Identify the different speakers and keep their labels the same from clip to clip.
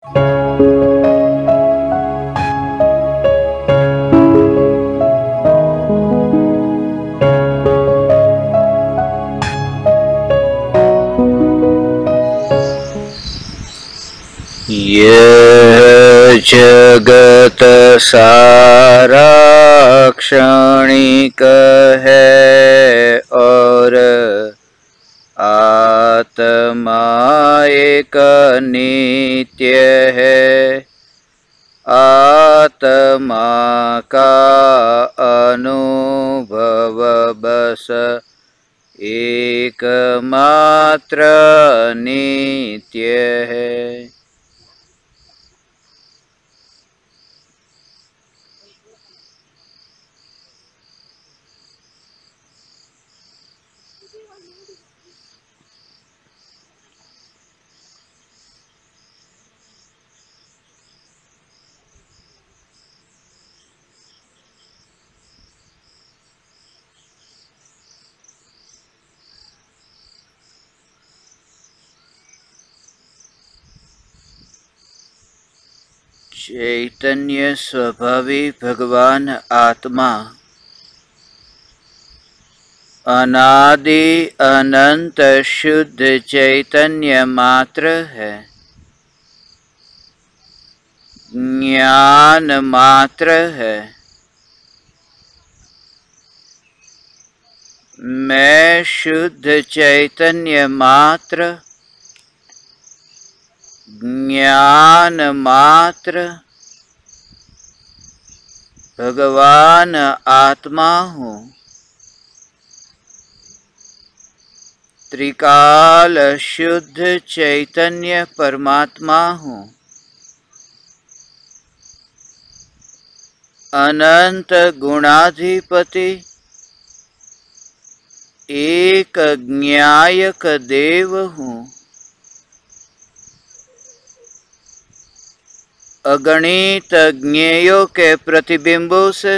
Speaker 1: यह जगत सारा क्षणिक है और आत्मा एक नित्य है। आत्मा का अनुभव बस एकमात्र नित्य है। चैतन्य स्वभावी भगवान आत्मा अनादि अनंत शुद्ध चैतन्य मात्र है, ज्ञान मात्र है। मैं शुद्ध चैतन्य मात्र, ज्ञान मात्र भगवान आत्मा हूँ। त्रिकाल शुद्ध चैतन्य परमात्मा हूँ। अनंत गुणाधिपति एक ज्ञायक देव हूँ। अगणित ज्ञेयों के प्रतिबिंबों से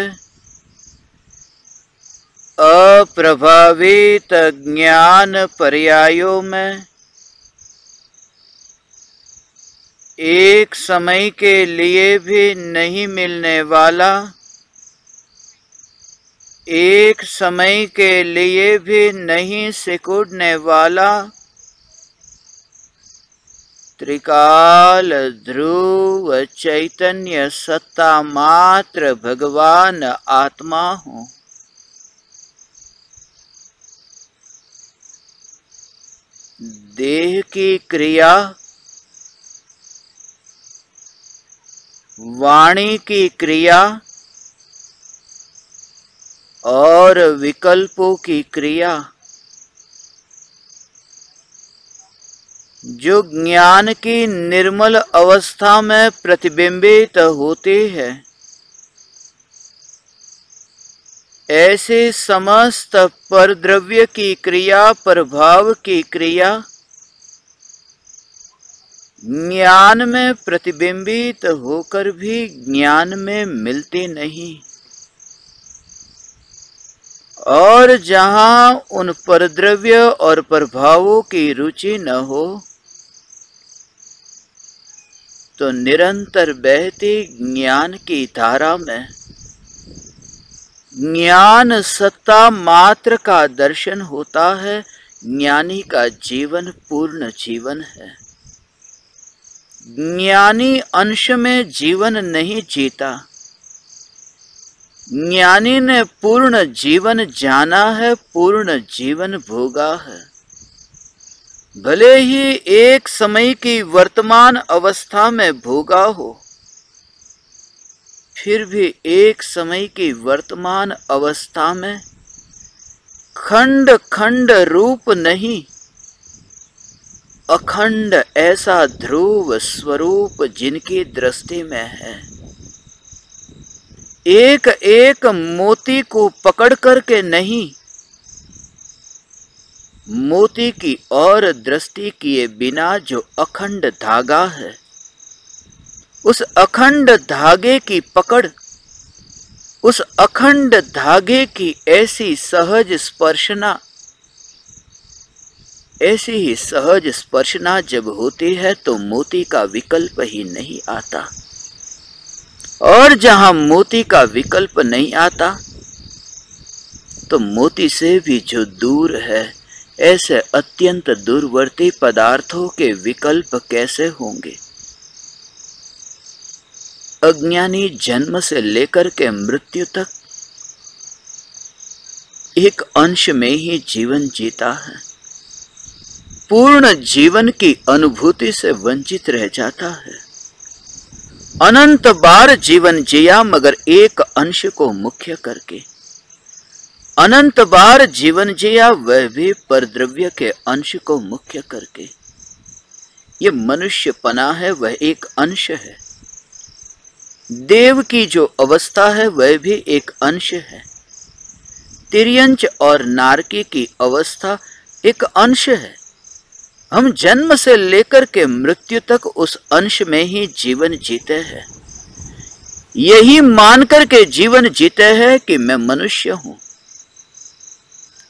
Speaker 1: अप्रभावित ज्ञान पर्यायों में एक समय के लिए भी नहीं मिलने वाला, एक समय के लिए भी नहीं सिकुड़ने वाला त्रिकाल ध्रुव चैतन्य सत्ता मात्र भगवान आत्मा हूँ। देह की क्रिया, वाणी की क्रिया और विकल्पों की क्रिया जो ज्ञान की निर्मल अवस्था में प्रतिबिंबित होती है, ऐसे समस्त परद्रव्य की क्रिया, प्रभाव की क्रिया ज्ञान में प्रतिबिंबित होकर भी ज्ञान में मिलती नहीं। और जहाँ उन परद्रव्य और प्रभावों की रुचि न हो, तो निरंतर बहती ज्ञान की धारा में ज्ञान सत्ता मात्र का दर्शन होता है। ज्ञानी का जीवन पूर्ण जीवन है। ज्ञानी अंश में जीवन नहीं जीता। ज्ञानी ने पूर्ण जीवन जाना है, पूर्ण जीवन भोगा है। भले ही एक समय की वर्तमान अवस्था में भोगा हो, फिर भी एक समय की वर्तमान अवस्था में खंड खंड रूप नहीं, अखंड ऐसा ध्रुव स्वरूप जिनकी दृष्टि में है। एक एक मोती को पकड़ करके नहीं, मोती की ओर दृष्टि किए बिना जो अखंड धागा है, उस अखंड धागे की पकड़, उस अखंड धागे की ऐसी सहज स्पर्शना ऐसी ही सहज स्पर्शना जब होती है तो मोती का विकल्प ही नहीं आता, और जहां मोती का विकल्प नहीं आता तो मोती से भी जो दूर है, ऐसे अत्यंत दूरवर्ती पदार्थों के विकल्प कैसे होंगे। अज्ञानी जन्म से लेकर के मृत्यु तक एक अंश में ही जीवन जीता है, पूर्ण जीवन की अनुभूति से वंचित रह जाता है। अनंत बार जीवन जिया मगर एक अंश को मुख्य करके, अनंत बार जीवन जिया वह भी परद्रव्य के अंश को मुख्य करके। ये मनुष्यपना है, वह एक अंश है। देव की जो अवस्था है वह भी एक अंश है। तिर्यंच और नारकी की अवस्था एक अंश है। हम जन्म से लेकर के मृत्यु तक उस अंश में ही जीवन जीते हैं। यही मानकर के जीवन जीते हैं कि मैं मनुष्य हूं।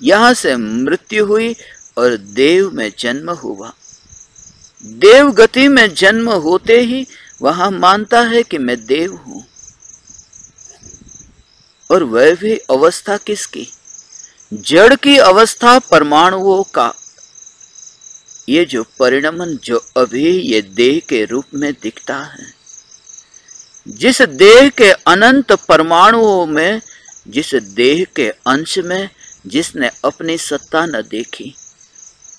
Speaker 1: यहां से मृत्यु हुई और देव में जन्म हुआ। देव गति में जन्म होते ही वहां मानता है कि मैं देव हूं। और वह भी अवस्था किसकी? जड़ की अवस्था, परमाणुओं का। ये जो परिणमन जो अभी ये देह के रूप में दिखता है, जिस देह के अनंत परमाणुओं में, जिस देह के अंश में जिसने अपनी सत्ता न देखी,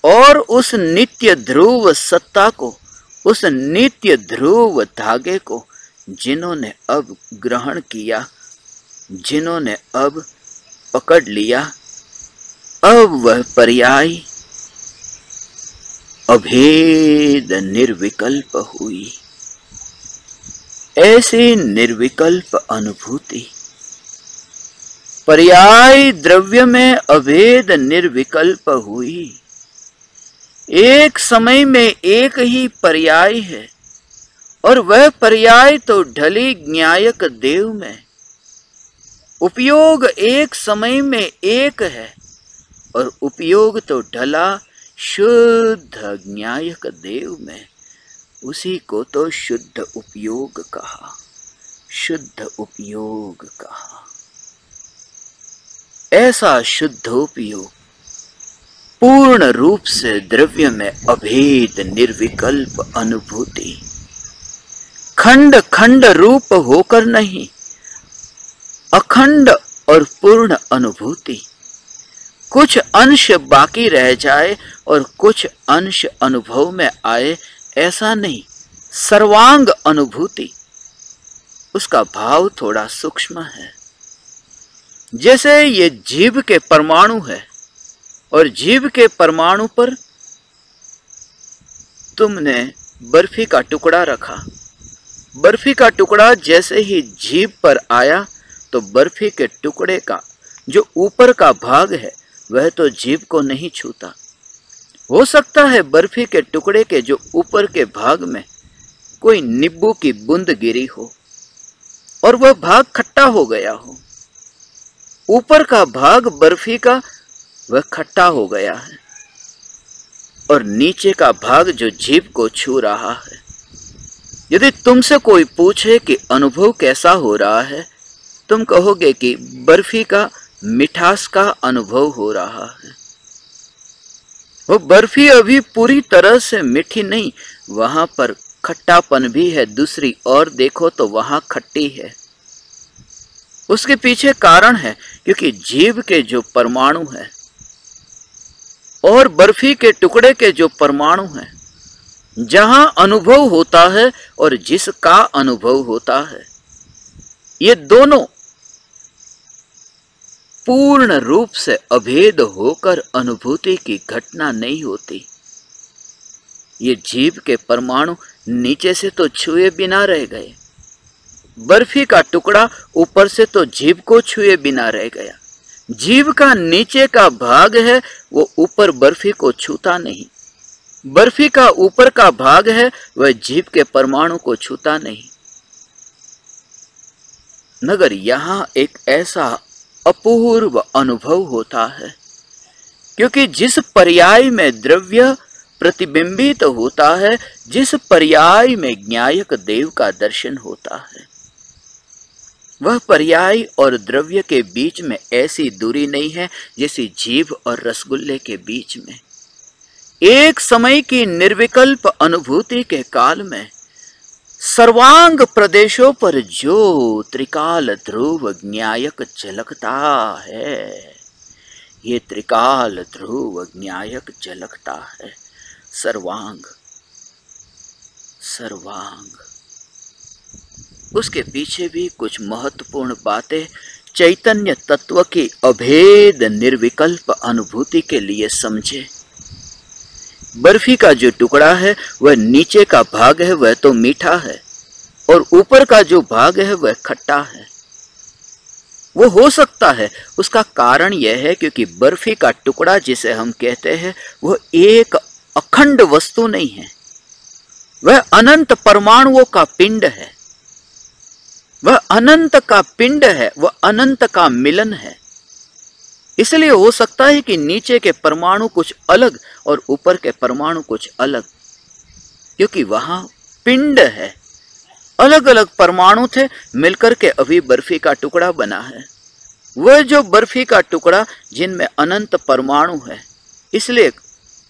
Speaker 1: और उस नित्य ध्रुव सत्ता को, उस नित्य ध्रुव धागे को जिन्होंने अब ग्रहण किया, जिन्होंने अब पकड़ लिया, अब वह पर्याय अभेद निर्विकल्प हुई। ऐसी निर्विकल्प अनुभूति, पर्याय द्रव्य में अभेद निर्विकल्प हुई। एक समय में एक ही पर्याय है, और वह पर्याय तो ढली ज्ञायक देव में। उपयोग एक समय में एक है, और उपयोग तो ढला शुद्ध ज्ञायक देव में। उसी को तो शुद्ध उपयोग कहा, शुद्ध उपयोग कहा। ऐसा शुद्ध उपयोग पूर्ण रूप से द्रव्य में अभेद निर्विकल्प अनुभूति, खंड खंड रूप होकर नहीं, अखंड और पूर्ण अनुभूति। कुछ अंश बाकी रह जाए और कुछ अंश अनुभव में आए, ऐसा नहीं। सर्वांग अनुभूति, उसका भाव थोड़ा सूक्ष्म है। जैसे ये जीव के परमाणु है, और जीव के परमाणु पर तुमने बर्फी का टुकड़ा रखा। बर्फी का टुकड़ा जैसे ही जीभ पर आया तो बर्फी के टुकड़े का जो ऊपर का भाग है वह तो जीभ को नहीं छूता। हो सकता है बर्फी के टुकड़े के जो ऊपर के भाग में कोई नींबू की बूंद गिरी हो और वह भाग खट्टा हो गया हो। ऊपर का भाग बर्फी का वह खट्टा हो गया है, और नीचे का भाग जो जीभ को छू रहा है। यदि तुमसे कोई पूछे कि अनुभव कैसा हो रहा है, तुम कहोगे कि बर्फी का मिठास का अनुभव हो रहा है। वो बर्फी अभी पूरी तरह से मीठी नहीं, वहां पर खट्टापन भी है। दूसरी ओर देखो तो वहां खट्टी है। उसके पीछे कारण है, क्योंकि जीभ के जो परमाणु है और बर्फी के टुकड़े के जो परमाणु हैं, जहां अनुभव होता है और जिसका अनुभव होता है, ये दोनों पूर्ण रूप से अभेद होकर अनुभूति की घटना नहीं होती। ये जीभ के परमाणु नीचे से तो छुए बिना रह गए, बर्फी का टुकड़ा ऊपर से तो जीभ को छुए बिना रह गया। जीभ का नीचे का भाग है वो ऊपर बर्फी को छूता नहीं, बर्फी का ऊपर का भाग है वह जीभ के परमाणु को छूता नहीं। मगर यहां एक ऐसा अपूर्व अनुभव होता है क्योंकि जिस पर्याय में द्रव्य प्रतिबिंबित होता है, जिस पर्याय में ज्ञायक देव का दर्शन होता है, वह पर्याय और द्रव्य के बीच में ऐसी दूरी नहीं है जैसी जीभ और रसगुल्ले के बीच में। एक समय की निर्विकल्प अनुभूति के काल में सर्वांग प्रदेशों पर जो त्रिकाल ध्रुव ज्ञायक झलकता है, ये त्रिकाल ध्रुव ज्ञायक झलकता है। सर्वांग, सर्वांग, उसके पीछे भी कुछ महत्वपूर्ण बातें चैतन्य तत्व की अभेद निर्विकल्प अनुभूति के लिए समझे। बर्फी का जो टुकड़ा है वह नीचे का भाग है वह तो मीठा है, और ऊपर का जो भाग है वह खट्टा है। वो हो सकता है, उसका कारण यह है क्योंकि बर्फी का टुकड़ा जिसे हम कहते हैं वह एक अखंड वस्तु नहीं है, वह अनंत परमाणुओं का पिंड है, वह अनंत का पिंड है, वह अनंत का मिलन है। इसलिए हो सकता है कि नीचे के परमाणु कुछ अलग और ऊपर के परमाणु कुछ अलग, क्योंकि वहां पिंड है। अलग अलग परमाणु थे, मिलकर के अभी बर्फी का टुकड़ा बना है। वह जो बर्फी का टुकड़ा जिनमें अनंत परमाणु है, इसलिए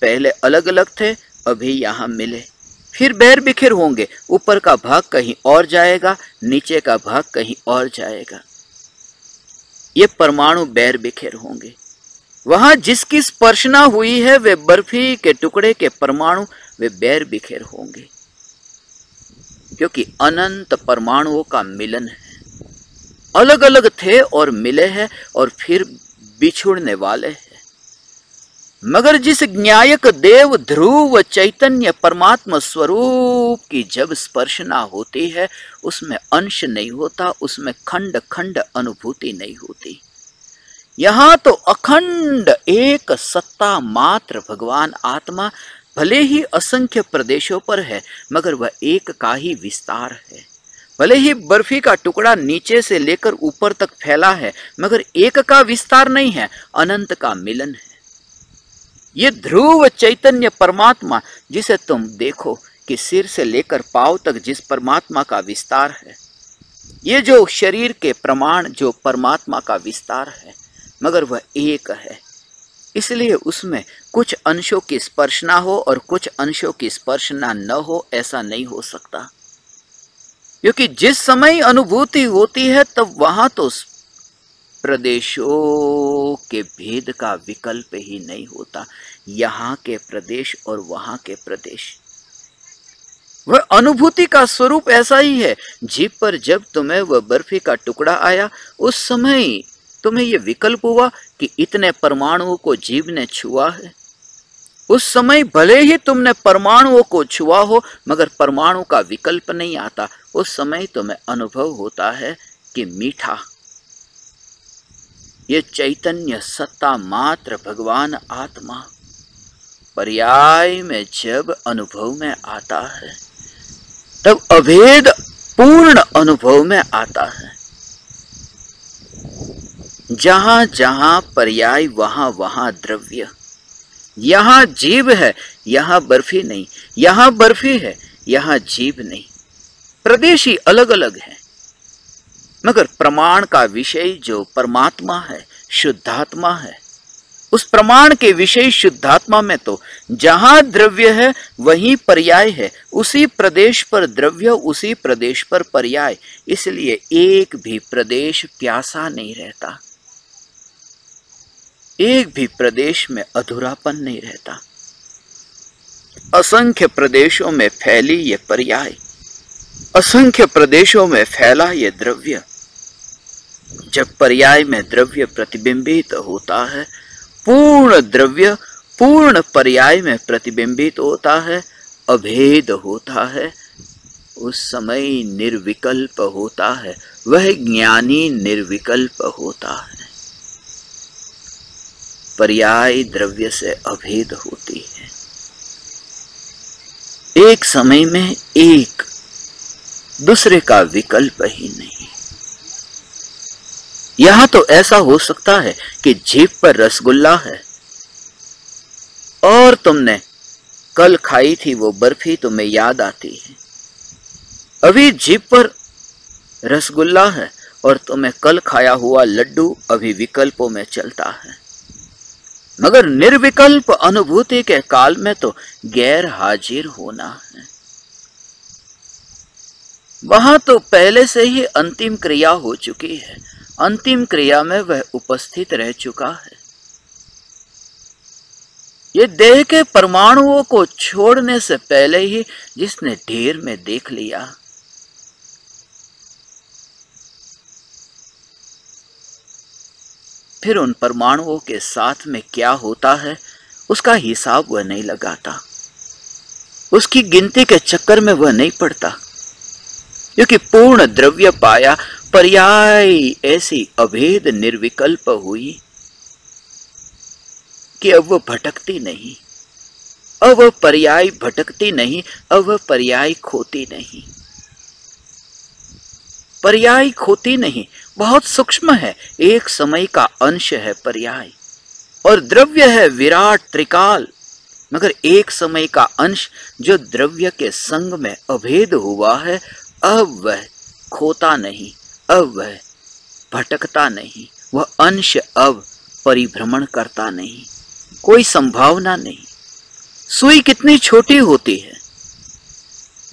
Speaker 1: पहले अलग अलग थे, अभी यहां मिले, फिर बैर बिखेर होंगे। ऊपर का भाग कहीं और जाएगा, नीचे का भाग कहीं और जाएगा। ये परमाणु बैर बिखेर होंगे। वहां जिसकी स्पर्शना हुई है वे बर्फी के टुकड़े के परमाणु वे बैर बिखेर होंगे, क्योंकि अनंत परमाणुओं का मिलन है। अलग अलग थे और मिले हैं और फिर बिछुड़ने वाले हैं। मगर जिस ज्ञायक देव ध्रुव चैतन्य परमात्मा स्वरूप की जब स्पर्शना होती है, उसमें अंश नहीं होता, उसमें खंड खंड अनुभूति नहीं होती। यहां तो अखंड एक सत्ता मात्र भगवान आत्मा भले ही असंख्य प्रदेशों पर है, मगर वह एक का ही विस्तार है। भले ही बर्फी का टुकड़ा नीचे से लेकर ऊपर तक फैला है, मगर एक का विस्तार नहीं है, अनंत का मिलन है। ये ध्रुव चैतन्य परमात्मा जिसे तुम देखो कि सिर से लेकर पांव तक जिस परमात्मा का विस्तार है, ये जो शरीर के प्रमाण जो परमात्मा का विस्तार है, मगर वह एक है। इसलिए उसमें कुछ अंशों की स्पर्शना हो और कुछ अंशों की स्पर्शना न हो, ऐसा नहीं हो सकता। क्योंकि जिस समय अनुभूति होती है तब वहां तो प्रदेशों के भेद का विकल्प ही नहीं होता। यहाँ के प्रदेश और वहां के प्रदेश, वह अनुभूति का स्वरूप ऐसा ही है। जीभ पर जब तुम्हें वह बर्फी का टुकड़ा आया, उस समय तुम्हें यह विकल्प हुआ कि इतने परमाणुओं को जीभ ने छुआ है। उस समय भले ही तुमने परमाणुओं को छुआ हो, मगर परमाणु का विकल्प नहीं आता। उस समय तुम्हें अनुभव होता है कि मीठा, ये चैतन्य सत्ता मात्र भगवान आत्मा पर्याय में जब अनुभव में आता है, तब अभेद पूर्ण अनुभव में आता है। जहां जहां पर्याय वहां वहां द्रव्य। यहां जीभ है, यहां बर्फी नहीं। यहां बर्फी है, यहां जीभ नहीं। प्रदेश ही अलग अलग है, मगर प्रमाण का विषय जो परमात्मा है, शुद्धात्मा है, उस प्रमाण के विषय शुद्धात्मा में तो जहां द्रव्य है वहीं पर्याय है। उसी प्रदेश पर द्रव्य, उसी प्रदेश पर पर्याय। इसलिए एक भी प्रदेश प्यासा नहीं रहता, एक भी प्रदेश में अधूरापन नहीं रहता। असंख्य प्रदेशों में फैली ये पर्याय, असंख्य प्रदेशों में फैला ये द्रव्य। जब पर्याय में द्रव्य प्रतिबिंबित होता है, पूर्ण द्रव्य पूर्ण पर्याय में प्रतिबिंबित होता है, अभेद होता है, उस समय निर्विकल्प होता है। वह ज्ञानी निर्विकल्प होता है। पर्याय द्रव्य से अभेद होती है। एक समय में एक, दूसरे का विकल्प ही नहीं। यहां तो ऐसा हो सकता है कि जीभ पर रसगुल्ला है, और तुमने कल खाई थी वो बर्फी तुम्हें याद आती है। अभी जीभ पर रसगुल्ला है और तुम्हें कल खाया हुआ लड्डू अभी विकल्पों में चलता है। मगर निर्विकल्प अनुभूति के काल में तो गैर हाजिर होना है। वहां तो पहले से ही अंतिम क्रिया हो चुकी है। अंतिम क्रिया में वह उपस्थित रह चुका है। ये देह के परमाणुओं को छोड़ने से पहले ही जिसने ढेर में देख लिया, फिर उन परमाणुओं के साथ में क्या होता है उसका हिसाब वह नहीं लगाता, उसकी गिनती के चक्कर में वह नहीं पड़ता, क्योंकि पूर्ण द्रव्य पाया पर्याय ऐसी अभेद निर्विकल्प हुई कि अब वह भटकती नहीं, अब वह पर्याय भटकती नहीं, अब वह पर्याय खोती नहीं। पर्याय खोती नहीं, बहुत सूक्ष्म है, एक समय का अंश है पर्याय, और द्रव्य है विराट त्रिकाल, मगर एक समय का अंश जो द्रव्य के संग में अभेद हुआ है, अब वह खोता नहीं, अब वह भटकता नहीं, वह अंश अब परिभ्रमण करता नहीं, कोई संभावना नहीं। सुई कितनी छोटी होती है,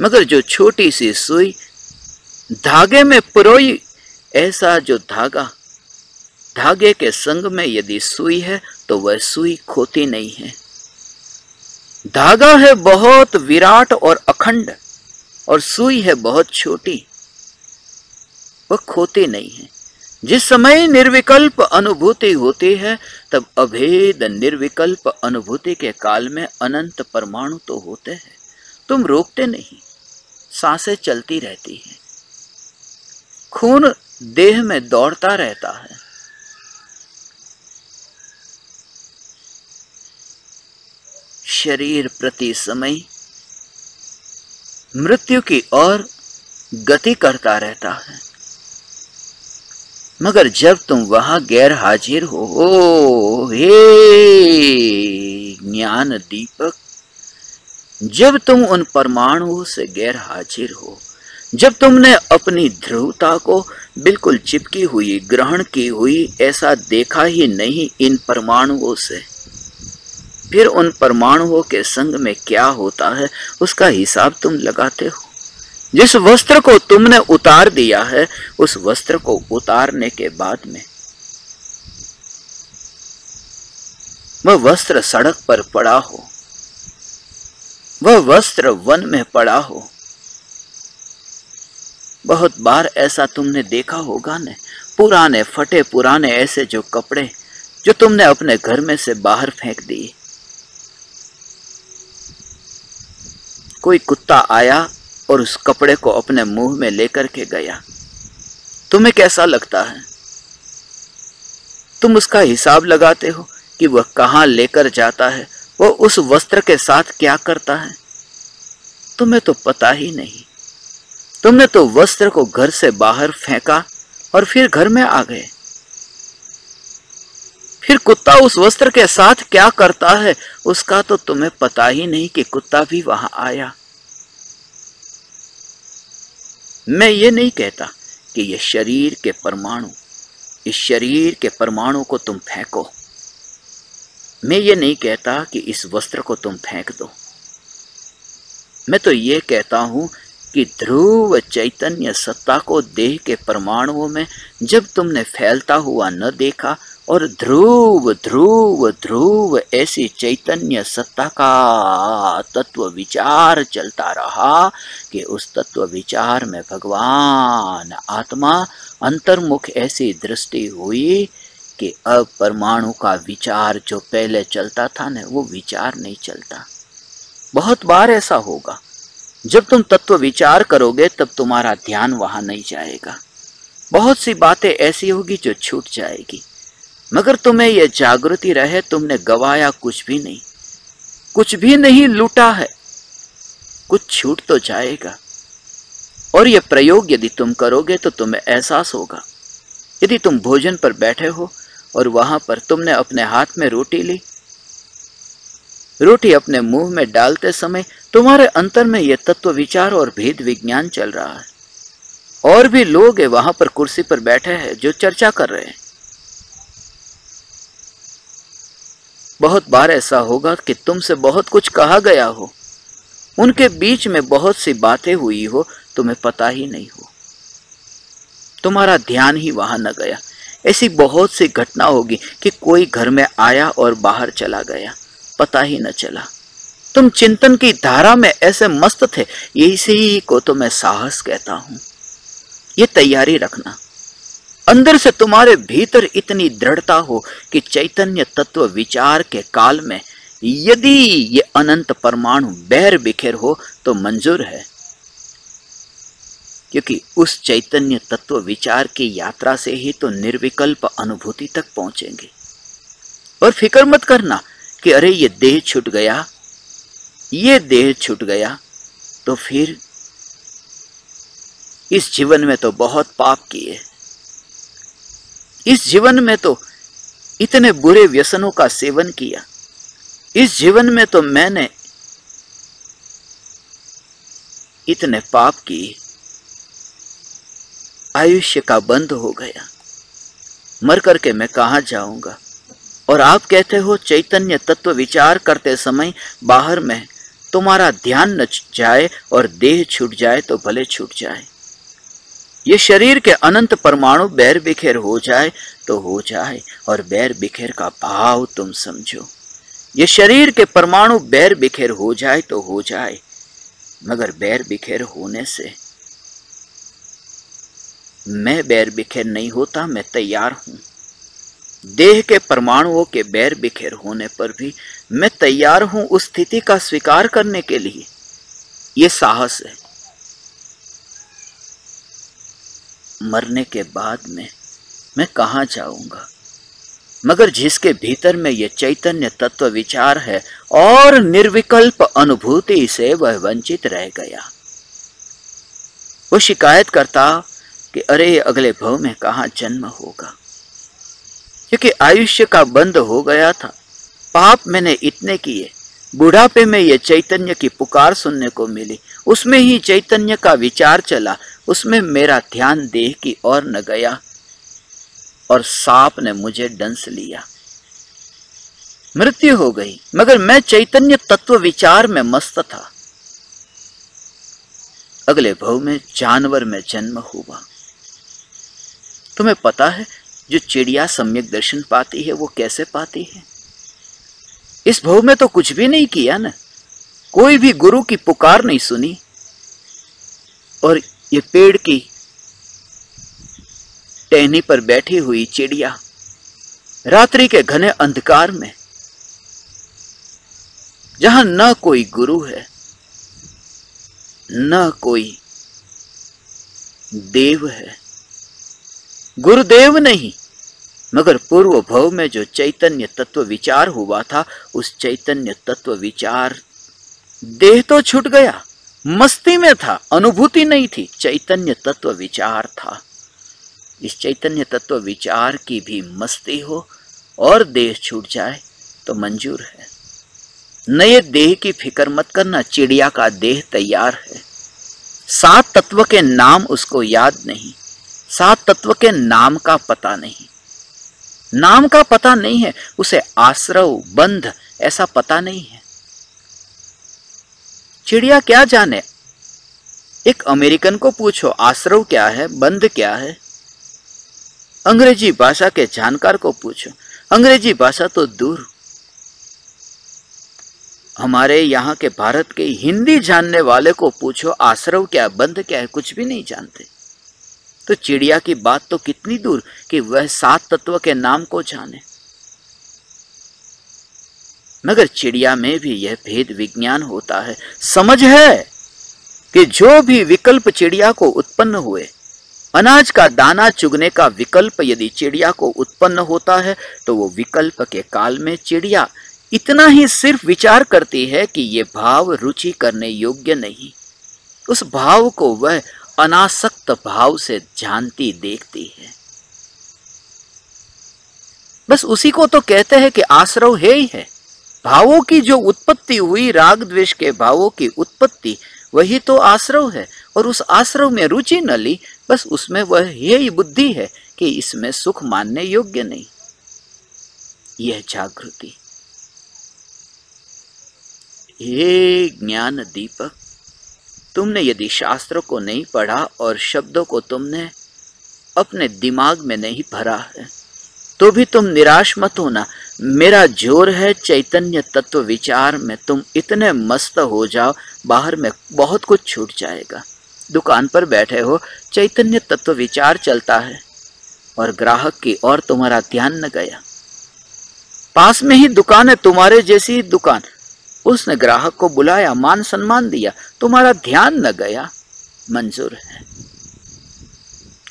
Speaker 1: मगर जो छोटी सी सुई धागे में पिरोई, ऐसा जो धागे के संग में यदि सुई है तो वह सुई खोती नहीं है। धागा है बहुत विराट और अखंड, और सुई है बहुत छोटी, वह खोती नहीं है। जिस समय निर्विकल्प अनुभूति होती है तब अभेद निर्विकल्प अनुभूति के काल में अनंत परमाणु तो होते हैं, तुम रोकते नहीं, सांसें चलती रहती हैं, खून देह में दौड़ता रहता है। शरीर प्रति समय मृत्यु की ओर गति करता रहता है, मगर जब तुम वहां गैर हाजिर हो, हे ज्ञान दीपक, जब तुम उन परमाणुओं से गैर हाजिर हो, जब तुमने अपनी ध्रुवता को बिल्कुल चिपकी हुई ग्रहण की हुई ऐसा देखा ही नहीं इन परमाणुओं से, फिर उन परमाणुओं के संग में क्या होता है उसका हिसाब तुम लगाते हो। जिस वस्त्र को तुमने उतार दिया है, उस वस्त्र को उतारने के बाद में वह वस्त्र सड़क पर पड़ा हो, वह वस्त्र वन में पड़ा हो, बहुत बार ऐसा तुमने देखा होगा न, पुराने फटे पुराने ऐसे जो कपड़े जो तुमने अपने घर में से बाहर फेंक दिए, कोई कुत्ता आया और उस कपड़े को अपने मुंह में लेकर के गया, तुम्हें कैसा लगता है? तुम उसका हिसाब लगाते हो कि वह कहां लेकर जाता है, वह उस वस्त्र के साथ क्या करता है? तुम्हें तो पता ही नहीं। तुमने तो वस्त्र को घर से बाहर फेंका और फिर घर में आ गए। फिर कुत्ता उस वस्त्र के साथ क्या करता है उसका तो तुम्हें पता ही नहीं कि कुत्ता भी वहां आया। मैं ये नहीं कहता कि ये शरीर के परमाणु, इस शरीर के परमाणु को तुम फेंको। मैं ये नहीं कहता कि इस वस्त्र को तुम फेंक दो। मैं तो ये कहता हूं कि ध्रुव चैतन्य सत्ता को देह के परमाणुओं में जब तुमने फैलता हुआ न देखा और ध्रुव ध्रुव ध्रुव ऐसी चैतन्य सत्ता का तत्व विचार चलता रहा कि उस तत्व विचार में भगवान आत्मा अंतर्मुख ऐसी दृष्टि हुई कि अब परमाणु का विचार जो पहले चलता था न, वो विचार नहीं चलता। बहुत बार ऐसा होगा, जब तुम तत्व विचार करोगे तब तुम्हारा ध्यान वहां नहीं जाएगा। बहुत सी बातें ऐसी होगी जो छूट जाएगी, मगर तुम्हें यह जागृति रहे तुमने गवाया कुछ भी नहीं, कुछ भी नहीं लूटा है। कुछ छूट तो जाएगा। और यह प्रयोग यदि तुम करोगे तो तुम्हें एहसास होगा। यदि तुम भोजन पर बैठे हो और वहां पर तुमने अपने हाथ में रोटी ली रोटी अपने मुंह में डालते समय तुम्हारे अंतर में यह तत्व विचार और भेद विज्ञान चल रहा है। और भी लोग वहां पर कुर्सी पर बैठे हैं जो चर्चा कर रहे हैं। बहुत बार ऐसा होगा कि तुमसे बहुत कुछ कहा गया हो, उनके बीच में बहुत सी बातें हुई हो, तुम्हें पता ही नहीं हो, तुम्हारा ध्यान ही वहां न गया। ऐसी बहुत सी घटना होगी कि कोई घर में आया और बाहर चला गया, पता ही न चला। तुम चिंतन की धारा में ऐसे मस्त थे, इसी को तो मैं साहस कहता हूं। ये तैयारी रखना, अंदर से तुम्हारे भीतर इतनी दृढ़ता हो कि चैतन्य तत्व विचार के काल में यदि ये अनंत परमाणु बैर बिखेर हो तो मंजूर है, क्योंकि उस चैतन्य तत्व विचार की यात्रा से ही तो निर्विकल्प अनुभूति तक पहुंचेंगे। और फिक्र मत करना कि अरे ये देह छूट गया, ये देह छूट गया तो फिर इस जीवन में तो बहुत पाप किए, इस जीवन में तो इतने बुरे व्यसनों का सेवन किया, इस जीवन में तो मैंने इतने पाप किए, आयुष्य का बंध हो गया, मर करके मैं कहां जाऊंगा। और आप कहते हो चैतन्य तत्व विचार करते समय बाहर में तुम्हारा ध्यान न जाए और देह छूट जाए तो भले छूट जाए, ये शरीर के अनंत परमाणु बैर बिखेर हो जाए तो हो जाए, और बैर बिखेर का भाव तुम समझो। ये शरीर के परमाणु बैर बिखेर हो जाए तो हो जाए, मगर बैर बिखेर होने से मैं बैर बिखेर नहीं होता, मैं तैयार हूं। देह के परमाणुओं के बैर बिखेर होने पर भी मैं तैयार हूं उस स्थिति का स्वीकार करने के लिए। यह साहस है। मरने के बाद में मैं कहां जाऊंगा, मगर जिसके भीतर में यह चैतन्य तत्व विचार है और निर्विकल्प अनुभूति से वह वंचित रह गया। वो शिकायत करता कि अरे अगले भव में कहां जन्म होगा, क्योंकि आयुष्य का बंध हो गया था, पाप मैंने इतने किए। बुढ़ापे में यह चैतन्य की पुकार सुनने को मिली, उसमें ही चैतन्य का विचार चला, उसमें मेरा ध्यान देह की ओर न गया और सांप ने मुझे डंस लिया, मृत्यु हो गई। मगर मैं चैतन्य तत्व विचार में मस्त था। अगले भव में जानवर में जन्म हुआ। तुम्हें पता है जो चिड़िया सम्यक दर्शन पाती है वो कैसे पाती है? इस भव में तो कुछ भी नहीं किया ना, कोई भी गुरु की पुकार नहीं सुनी, और ये पेड़ की टहनी पर बैठी हुई चिड़िया रात्रि के घने अंधकार में, जहां न कोई गुरु है न कोई देव है, गुरुदेव नहीं, मगर पूर्व भव में जो चैतन्य तत्व विचार हुआ था, उस चैतन्य तत्व विचार, देह तो छूट गया, मस्ती में था, अनुभूति नहीं थी, चैतन्य तत्व विचार था। इस चैतन्य तत्व विचार की भी मस्ती हो और देह छूट जाए तो मंजूर है। नए देह की फिक्र मत करना, चिड़िया का देह तैयार है। 7 तत्व के नाम उसको याद नहीं, 7 तत्व के नाम का पता नहीं, नाम का पता नहीं है उसे, आश्रव बंध ऐसा पता नहीं है। चिड़िया क्या जाने? एक अमेरिकन को पूछो आश्रव क्या है, बंध क्या है। अंग्रेजी भाषा के जानकार को पूछो, अंग्रेजी भाषा तो दूर, हमारे यहाँ के भारत के हिंदी जानने वाले को पूछो आश्रव क्या, बंध क्या है, कुछ भी नहीं जानते। तो चिड़िया की बात तो कितनी दूर कि वह 7 तत्व के नाम को जाने। मगर चिड़िया में भी यह भेद विज्ञान होता है। समझ है कि जो भी विकल्प चिड़िया को उत्पन्न हुए, अनाज का दाना चुगने का विकल्प यदि चिड़िया को उत्पन्न होता है तो वो विकल्प के काल में चिड़िया इतना ही सिर्फ विचार करती है कि ये भाव रुचि करने योग्य नहीं। उस भाव को वह अनासक्त भाव से जानती देखती है। बस उसी को तो कहते हैं कि आश्रव है ही है, भावों की जो उत्पत्ति हुई, राग द्वेष के भावों की उत्पत्ति, वही तो आश्रव है। और उस आश्रव में रुचि न ली, बस उसमें वह यही बुद्धि है कि इसमें सुख मानने योग्य नहीं। यह जागृति। हे ज्ञान दीपक, तुमने यदि शास्त्र को नहीं पढ़ा और शब्दों को तुमने अपने दिमाग में नहीं भरा है, तो भी तुम निराश मत होना। मेरा जोर है चैतन्य तत्व विचार में। तुम इतने मस्त हो जाओ, बाहर में बहुत कुछ छूट जाएगा। दुकान पर बैठे हो, चैतन्य तत्व विचार चलता है और ग्राहक की ओर तुम्हारा ध्यान न गया। पास में ही दुकान है, तुम्हारे जैसी ही दुकान, उसने ग्राहक को बुलाया, मान सम्मान दिया, तुम्हारा ध्यान न गया, मंजूर है।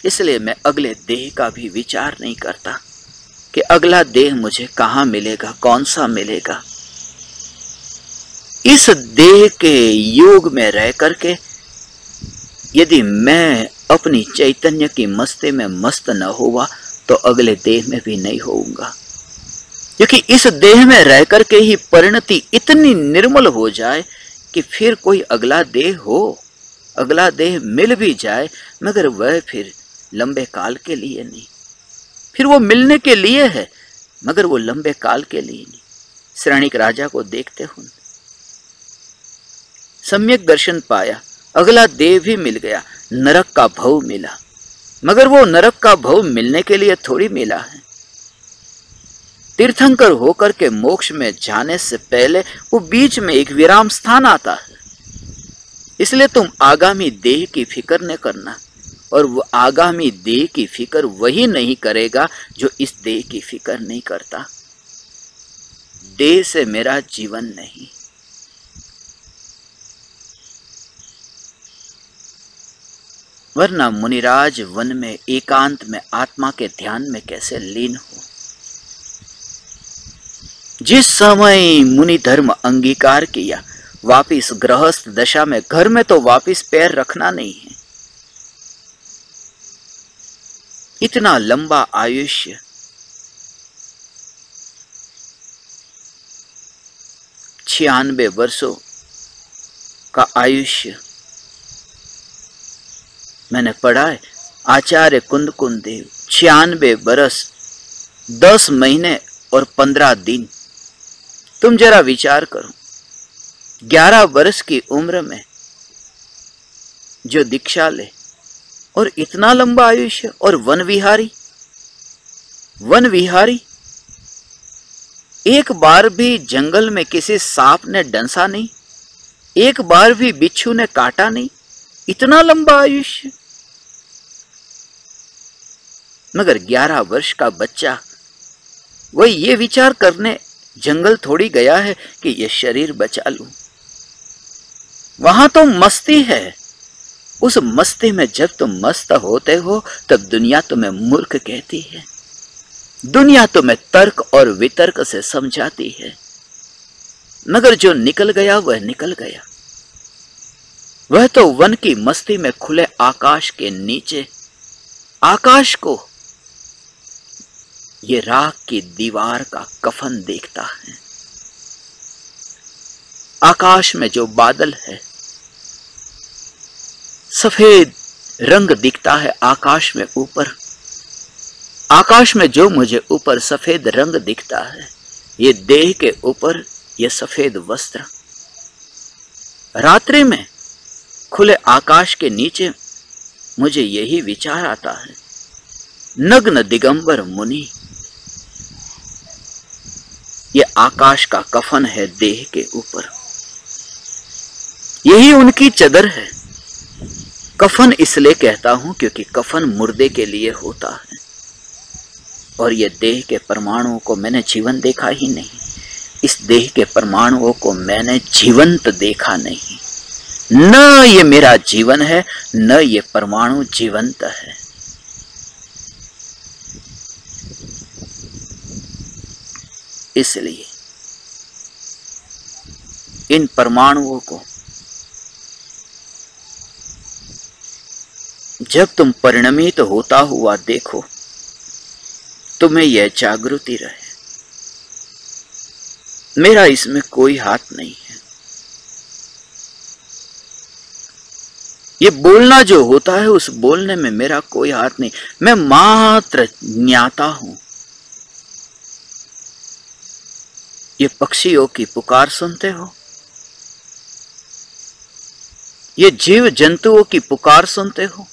Speaker 1: इसलिए मैं अगले देह का भी विचार नहीं करता कि अगला देह मुझे कहां मिलेगा, कौन सा मिलेगा। इस देह के योग में रह करके यदि मैं अपनी चैतन्य की मस्ती में मस्त न हुआ, तो अगले देह में भी नहीं होऊंगा। क्योंकि इस देह में रह करके ही परिणति इतनी निर्मल हो जाए कि फिर कोई अगला देह हो, अगला देह मिल भी जाए, मगर वह फिर लंबे काल के लिए नहीं। फिर वो मिलने के लिए है, मगर वो लंबे काल के लिए नहीं। श्रेणिक राजा को देखते हो, सम्यक दर्शन पाया, अगला देह भी मिल गया, नरक का भव मिला, मगर वो नरक का भव मिलने के लिए थोड़ी मिला है। तीर्थंकर होकर के मोक्ष में जाने से पहले वो बीच में एक विराम स्थान आता है। इसलिए तुम आगामी देह की फिक्र न करना, और वो आगामी देह की फिक्र वही नहीं करेगा जो इस देह की फिक्र नहीं करता। देह से मेरा जीवन नहीं। वरना मुनिराज वन में एकांत में आत्मा के ध्यान में कैसे लीन हो। जिस समय मुनि धर्म अंगीकार किया, वापिस गृहस्थ दशा में, घर में तो वापिस पैर रखना नहीं है। इतना लंबा आयुष्य, 96 वर्षों का आयुष्य मैंने पढ़ा है। आचार्य कुंद देव 96 बरस 10 महीने और 15 दिन। तुम जरा विचार करो, 11 वर्ष की उम्र में जो दीक्षा ले, और इतना लंबा आयुष्य, और वन विहारी एक बार भी जंगल में किसी सांप ने डंसा नहीं, एक बार भी बिच्छू ने काटा नहीं, इतना लंबा आयुष्य। मगर 11 वर्ष का बच्चा वही ये विचार करने जंगल थोड़ी गया है कि ये शरीर बचा लूं। वहां तो मस्ती है। उस मस्ती में जब तुम मस्त होते हो, तब दुनिया तुम्हें मूर्ख कहती है, दुनिया तुम्हें तर्क और वितर्क से समझाती है। मगर जो निकल गया वह निकल गया। वह तो वन की मस्ती में खुले आकाश के नीचे, आकाश को ये राख की दीवार का कफन देखता है। आकाश में जो बादल है, सफेद रंग दिखता है आकाश में ऊपर। आकाश में जो मुझे ऊपर सफेद रंग दिखता है, ये देह के ऊपर ये सफेद वस्त्र। रात्रि में खुले आकाश के नीचे मुझे यही विचार आता है, नग्न दिगंबर मुनि, ये आकाश का कफन है देह के ऊपर, यही उनकी चदर है। कफन इसलिए कहता हूं क्योंकि कफन मुर्दे के लिए होता है, और ये देह के परमाणुओं को मैंने जीवन देखा ही नहीं। इस देह के परमाणुओं को मैंने जीवंत देखा नहीं। न ये मेरा जीवन है, न ये परमाणु जीवंत है। इसलिए इन परमाणुओं को जब तुम परिणमित होता हुआ देखो, तुम्हें यह जागृति रहे, मेरा इसमें कोई हाथ नहीं है। ये बोलना जो होता है, उस बोलने में मेरा कोई हाथ नहीं, मैं मात्र ज्ञाता हूं। ये पक्षियों की पुकार सुनते हो, ये जीव जंतुओं की पुकार सुनते हो,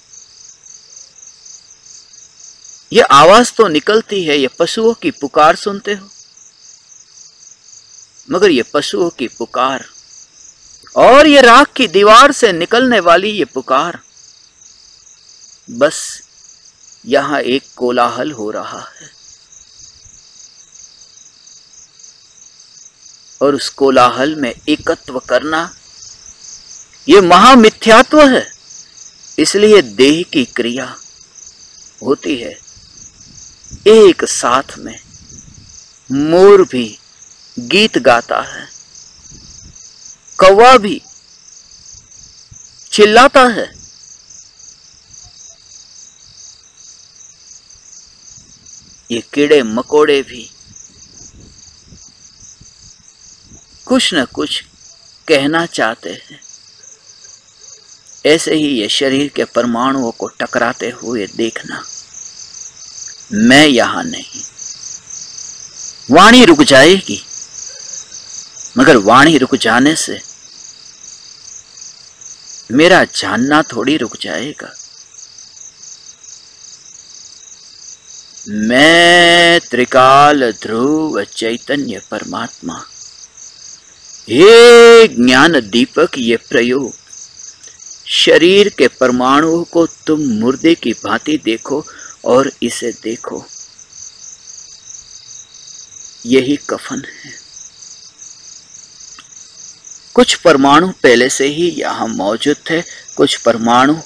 Speaker 1: ये आवाज तो निकलती है, ये पशुओं की पुकार सुनते हो, मगर ये पशुओं की पुकार और ये राख की दीवार से निकलने वाली ये पुकार, बस यहां एक कोलाहल हो रहा है और उस कोलाहल में एकत्व करना ये महामिथ्यात्व है। इसलिए देह की क्रिया होती है। एक साथ में मोर भी गीत गाता है, कौवा भी चिल्लाता है, ये कीड़े मकोड़े भी कुछ न कुछ कहना चाहते हैं। ऐसे ही ये शरीर के परमाणुओं को टकराते हुए देखना। मैं यहां नहीं। वाणी रुक जाएगी, मगर वाणी रुक जाने से मेरा जानना थोड़ी रुक जाएगा। मैं त्रिकाल ध्रुव चैतन्य परमात्मा, ये ज्ञान दीपक, ये प्रयोग शरीर के परमाणुओं को तुम मुर्दे की भांति देखो और इसे देखो, यही कफन है। कुछ परमाणु पहले से ही यहां मौजूद थे, कुछ परमाणु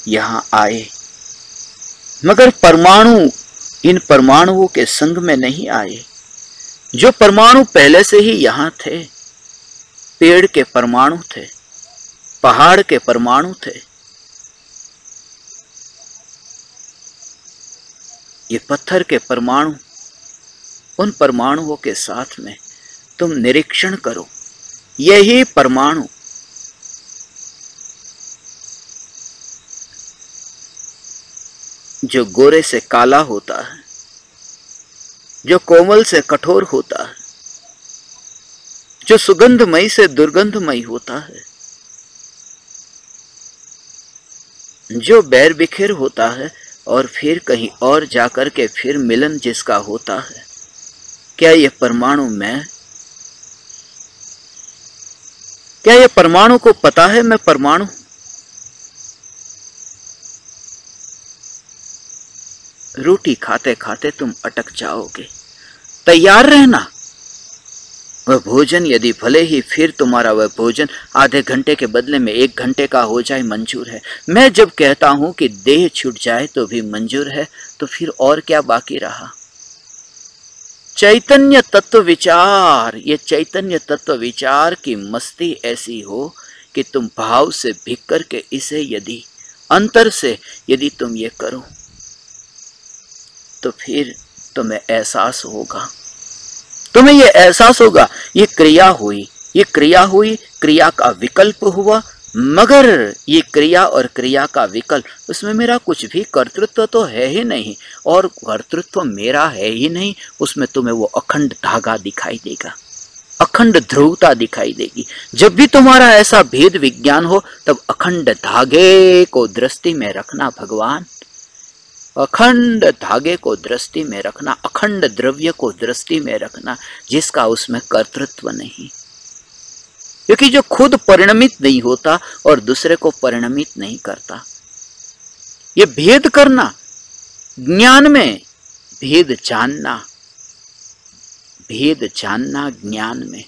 Speaker 1: यहां आए, मगर परमाणु इन परमाणुओं के संग में नहीं आए। जो परमाणु पहले से ही यहां थे, पेड़ के परमाणु थे, पहाड़ के परमाणु थे, ये पत्थर के परमाणु, उन परमाणुओं के साथ में तुम निरीक्षण करो। यही परमाणु जो गोरे से काला होता है, जो कोमल से कठोर होता है, जो सुगंधमयी से दुर्गंधमयी होता है, जो बैर बिखेर होता है और फिर कहीं और जाकर के फिर मिलन जिसका होता है, क्या ये परमाणु मैं? क्या ये परमाणु को पता है मैं परमाणु? रोटी खाते खाते तुम अटक जाओगे। तैयार रहना। वह भोजन यदि भले ही फिर तुम्हारा वह भोजन आधे घंटे के बदले में 1 घंटे का हो जाए, मंजूर है। मैं जब कहता हूं कि देह छूट जाए तो भी मंजूर है, तो फिर और क्या बाकी रहा? चैतन्य तत्व विचार, ये चैतन्य तत्व विचार की मस्ती ऐसी हो कि तुम भाव से भीग करके इसे यदि अंतर से यदि तुम ये करो तो फिर तुम्हें एहसास होगा, तुम्हें ये एहसास होगा ये क्रिया हुई, ये क्रिया हुई, क्रिया का विकल्प हुआ, मगर ये क्रिया और क्रिया का विकल्प, उसमें मेरा कुछ भी कर्तृत्व तो है ही नहीं, और कर्तृत्व मेरा है ही नहीं। उसमें तुम्हें वो अखंड धागा दिखाई देगा, अखंड ध्रुवता दिखाई देगी। जब भी तुम्हारा ऐसा भेद विज्ञान हो, तब अखंड धागे को दृष्टि में रखना भगवान, अखंड धागे को दृष्टि में रखना, अखंड द्रव्य को दृष्टि में रखना, जिसका उसमें कर्तृत्व नहीं। क्योंकि जो खुद परिणमित नहीं होता और दूसरे को परिणमित नहीं करता, ये भेद करना, ज्ञान में भेद जानना, भेद जानना ज्ञान में।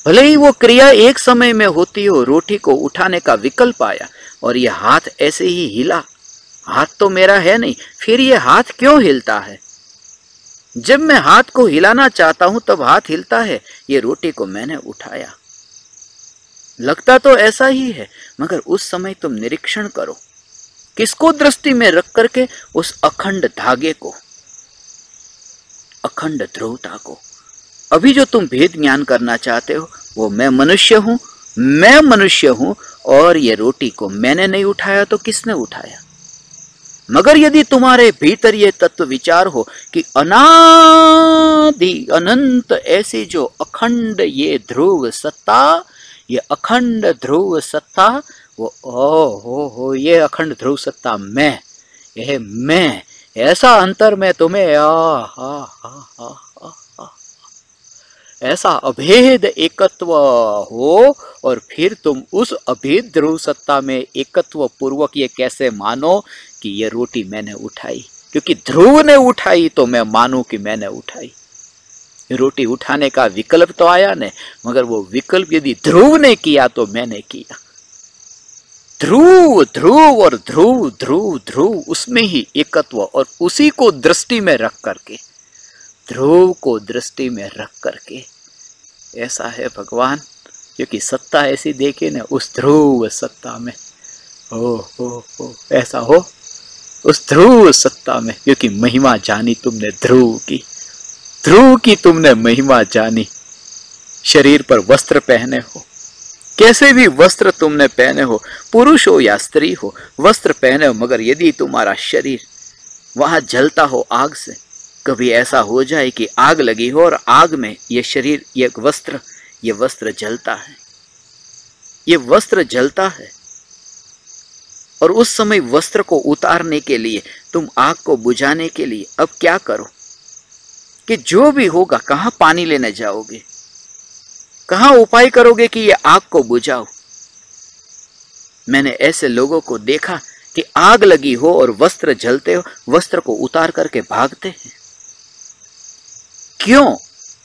Speaker 1: भले ही वो क्रिया एक समय में होती हो, रोटी को उठाने का विकल्प आया और ये हाथ ऐसे ही हिला, हाथ तो मेरा है नहीं, फिर ये हाथ क्यों हिलता है? जब मैं हाथ को हिलाना चाहता हूं तब हाथ हिलता है। ये रोटी को मैंने उठाया, लगता तो ऐसा ही है, मगर उस समय तुम निरीक्षण करो, किसको दृष्टि में रख करके? उस अखंड धागे को, अखंड ध्रुवता को। अभी जो तुम भेद ज्ञान करना चाहते हो वो मैं मनुष्य हूं, मैं मनुष्य हूं, और ये रोटी को मैंने नहीं उठाया तो किसने उठाया। मगर यदि तुम्हारे भीतर ये तत्व विचार हो कि अनादि अनंत ऐसी जो अखंड ये ध्रुव सत्ता, ये अखंड ध्रुव सत्ता, वो ओ हो ये अखंड ध्रुव सत्ता मैं, यह मैं, ऐसा अंतर में तुम्हें ऐसा अभेद एकत्व हो, और फिर तुम उस अभेद ध्रुव सत्ता में एकत्व पूर्वक ये कैसे मानो कि ये रोटी मैंने उठाई, क्योंकि ध्रुव ने उठाई तो मैं मानूं कि मैंने उठाई। रोटी उठाने का विकल्प तो आया नहीं, मगर वो विकल्प यदि ध्रुव ने किया तो मैंने किया। ध्रुव ध्रुव और ध्रुव ध्रुव ध्रुव, उसमें ही एकत्व, और उसी को दृष्टि में रख करके, ध्रुव को दृष्टि में रख करके, ऐसा है भगवान, क्योंकि सत्ता ऐसी देखे ना उस ध्रुव सत्ता में, हो ऐसा हो उस ध्रुव सत्ता में, क्योंकि महिमा जानी तुमने ध्रुव की तुमने महिमा जानी। शरीर पर वस्त्र पहने हो, कैसे भी वस्त्र तुमने पहने हो, पुरुष हो या स्त्री हो, वस्त्र पहने हो, मगर यदि तुम्हारा शरीर वहां जलता हो आग से, कभी ऐसा हो जाए कि आग लगी हो और आग में ये शरीर, ये वस्त्र जलता है, ये वस्त्र जलता है, और उस समय वस्त्र को उतारने के लिए, तुम आग को बुझाने के लिए अब क्या करो कि जो भी होगा, कहां पानी लेने जाओगे, कहां उपाय करोगे कि ये आग को बुझाओ। मैंने ऐसे लोगों को देखा कि आग लगी हो और वस्त्र जलते हो, वस्त्र को उतार करके भागते हैं। क्यों?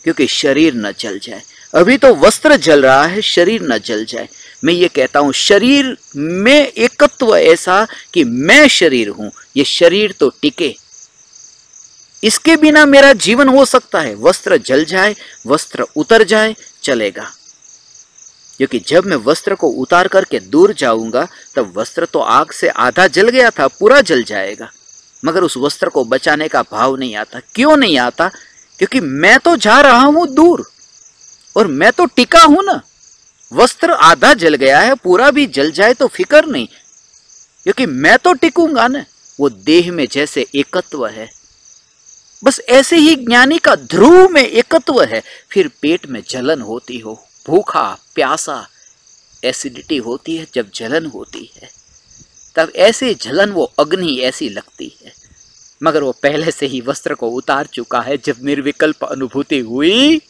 Speaker 1: क्योंकि शरीर न जल जाए। अभी तो वस्त्र जल रहा है, शरीर न जल जाए। मैं ये कहता हूं शरीर में एकत्व ऐसा कि मैं शरीर हूं, ये शरीर तो टिके, इसके बिना मेरा जीवन हो सकता है। वस्त्र जल जाए, वस्त्र उतर जाए, चलेगा, क्योंकि जब मैं वस्त्र को उतार करके दूर जाऊंगा तब वस्त्र तो आग से आधा जल गया था, पूरा जल जाएगा, मगर उस वस्त्र को बचाने का भाव नहीं आता। क्यों नहीं आता? क्योंकि मैं तो जा रहा हूं दूर, और मैं तो टिका हूं ना। वस्त्र आधा जल गया है, पूरा भी जल जाए तो फिक्र नहीं, क्योंकि मैं तो टिकूंगा ना। वो देह में जैसे एकत्व है, बस ऐसे ही ज्ञानी का ध्रुव में एकत्व है। फिर पेट में जलन होती हो, भूखा प्यासा, एसिडिटी होती है, जब जलन होती है तब ऐसे जलन, वो अग्नि ऐसी लगती है, मगर वो पहले से ही वस्त्र को उतार चुका है। जब निर्विकल्प अनुभूति हुई,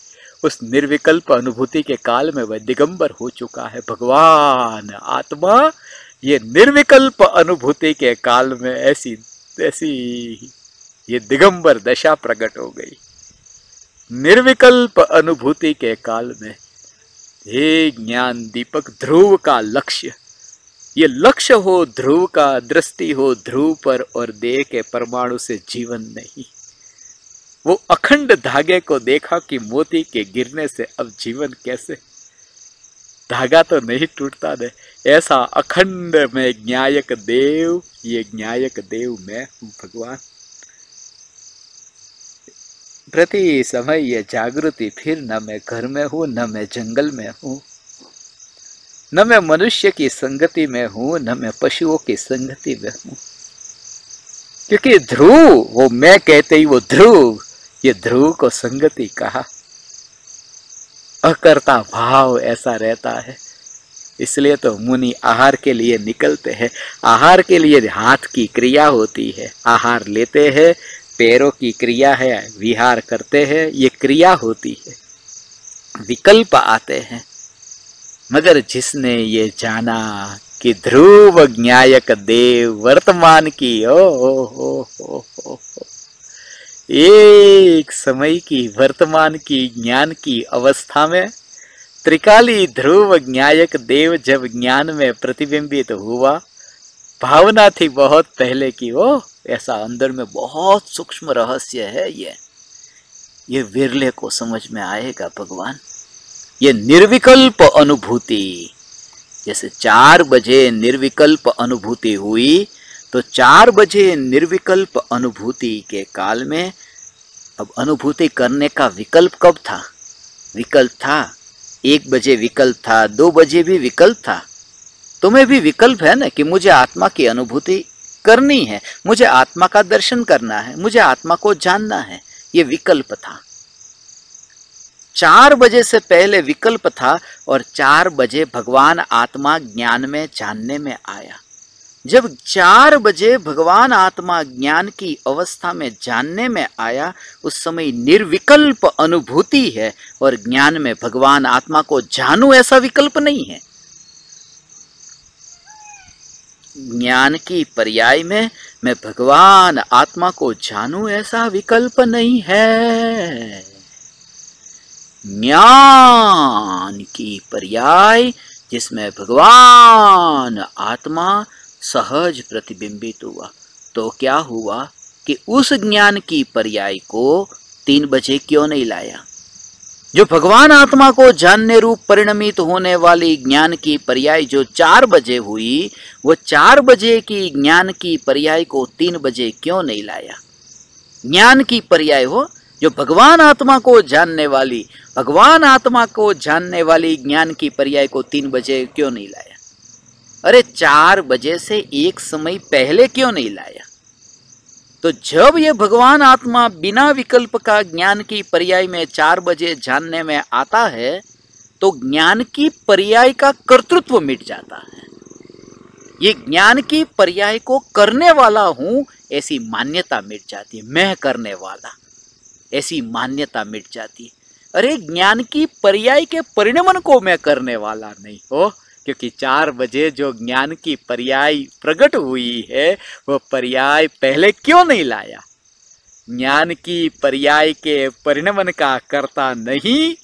Speaker 1: उस निर्विकल्प अनुभूति के काल में वह दिगंबर हो चुका है। भगवान आत्मा ये निर्विकल्प अनुभूति के काल में ऐसी ये दिगंबर दशा प्रकट हो गई। निर्विकल्प अनुभूति के काल में हे ज्ञान दीपक, ध्रुव का लक्ष्य, ये लक्ष्य हो ध्रुव का, दृष्टि हो ध्रुव पर, और देह के परमाणु से जीवन नहीं। वो अखंड धागे को देखा कि मोती के गिरने से अब जीवन कैसे, धागा तो नहीं टूटता दे। ऐसा अखंड में ज्ञायक देव, ये ज्ञायक देव मैं हूं भगवान। प्रति समय ये जागृति, फिर न मैं घर में हूं, न मैं जंगल में हूं, न मैं मनुष्य की संगति में हूं, न मैं पशुओं की संगति में हूं। क्योंकि ध्रुव, वो मैं कहते ही वो ध्रुव, ये ध्रुव को संगति कहा। अकर्ता भाव ऐसा रहता है, इसलिए तो मुनि आहार के लिए निकलते हैं। आहार के लिए हाथ की क्रिया होती है, आहार लेते हैं, पैरों की क्रिया है, विहार करते हैं, ये क्रिया होती है, विकल्प आते हैं। मगर जिसने ये जाना कि ध्रुव ज्ञायक देव वर्तमान की हो, एक समय की वर्तमान की ज्ञान की अवस्था में त्रिकाली ध्रुव ज्ञायक देव जब ज्ञान में प्रतिबिंबित हुआ, भावना थी बहुत पहले की, वो ऐसा अंदर में बहुत सूक्ष्म रहस्य है। ये विरले को समझ में आएगा भगवान। ये निर्विकल्प अनुभूति, जैसे 4 बजे निर्विकल्प अनुभूति हुई, तो 4 बजे निर्विकल्प अनुभूति के काल में अब अनुभूति करने का विकल्प कब था? विकल्प था, 1 बजे विकल्प था, 2 बजे भी विकल्प था। तुम्हें भी विकल्प है ना कि मुझे आत्मा की अनुभूति करनी है, मुझे आत्मा का दर्शन करना है, मुझे आत्मा को जानना है। ये विकल्प था। 4 बजे से पहले विकल्प था और 4 बजे भगवान आत्मा ज्ञान में जानने में आया। जब 4 बजे भगवान आत्मा ज्ञान की अवस्था में जानने में आया, उस समय निर्विकल्प अनुभूति है और ज्ञान में भगवान आत्मा को जानूं ऐसा विकल्प नहीं है। ज्ञान की पर्याय में मैं भगवान आत्मा को जानूं ऐसा विकल्प नहीं है। ज्ञान की पर्याय जिसमें भगवान आत्मा सहज प्रतिबिंबित हुआ, तो क्या हुआ कि उस ज्ञान की पर्याय को 3 बजे क्यों नहीं लाया? जो भगवान आत्मा को जानने रूप परिणमित होने वाली ज्ञान की पर्याय जो 4 बजे हुई, वो 4 बजे की ज्ञान की पर्याय को 3 बजे क्यों नहीं लाया? ज्ञान की पर्याय हो जो भगवान आत्मा को जानने वाली, भगवान आत्मा को जानने वाली ज्ञान की पर्याय को 3 बजे क्यों नहीं लाया? अरे 4 बजे से एक समय पहले क्यों नहीं लाया? तो जब ये भगवान आत्मा बिना विकल्प का ज्ञान की पर्याय में 4 बजे जानने में आता है, तो ज्ञान की पर्याय का कर्तृत्व मिट जाता है। ये ज्ञान की पर्याय को करने वाला हूं ऐसी मान्यता मिट जाती है। मैं करने वाला ऐसी मान्यता मिट जाती है। अरे ज्ञान की पर्याय के परिणमन को मैं करने वाला नहीं हो, क्योंकि 4 बजे जो ज्ञान की पर्याय प्रकट हुई है, वो पर्याय पहले क्यों नहीं लाया? ज्ञान की पर्याय के परिणमन का कर्ता नहीं,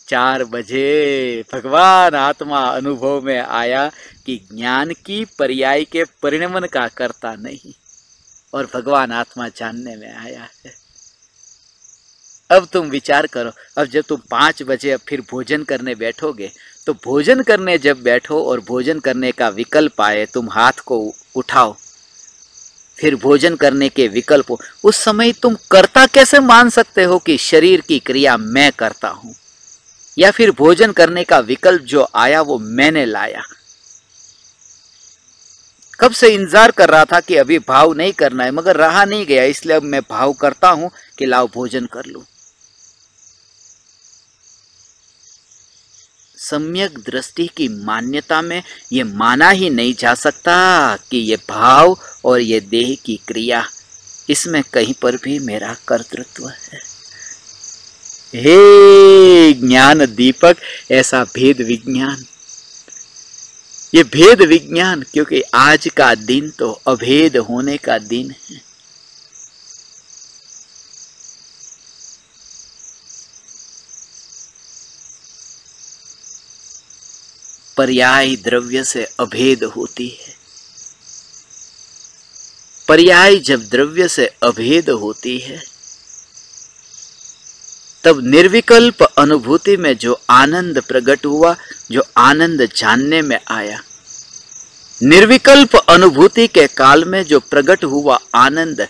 Speaker 1: 4 बजे भगवान आत्मा अनुभव में आया कि ज्ञान की पर्याय के परिणमन का कर्ता नहीं, और भगवान आत्मा जानने में आया है। अब तुम विचार करो, अब जब तुम 5 बजे अब फिर भोजन करने बैठोगे, तो भोजन करने जब बैठो और भोजन करने का विकल्प आए, तुम हाथ को उठाओ, फिर भोजन करने के विकल्प हो, उस समय तुम कर्ता कैसे मान सकते हो कि शरीर की क्रिया मैं करता हूं, या फिर भोजन करने का विकल्प जो आया वो मैंने लाया? कब से इंतजार कर रहा था कि अभी भाव नहीं करना है, मगर रहा नहीं गया, इसलिए अब मैं भाव करता हूं कि लाओ भोजन कर लूं। सम्यक दृष्टि की मान्यता में ये माना ही नहीं जा सकता कि ये भाव और ये देह की क्रिया, इसमें कहीं पर भी मेरा कर्तृत्व है। हे ज्ञान दीपक, ऐसा भेद विज्ञान, ये भेद विज्ञान, क्योंकि आज का दिन तो अभेद होने का दिन है। पर्याय द्रव्य से अभेद होती है। पर्याय जब द्रव्य से अभेद होती है, तब निर्विकल्प अनुभूति में जो आनंद प्रकट हुआ, जो आनंद जानने में आया, निर्विकल्प अनुभूति के काल में जो प्रकट हुआ आनंद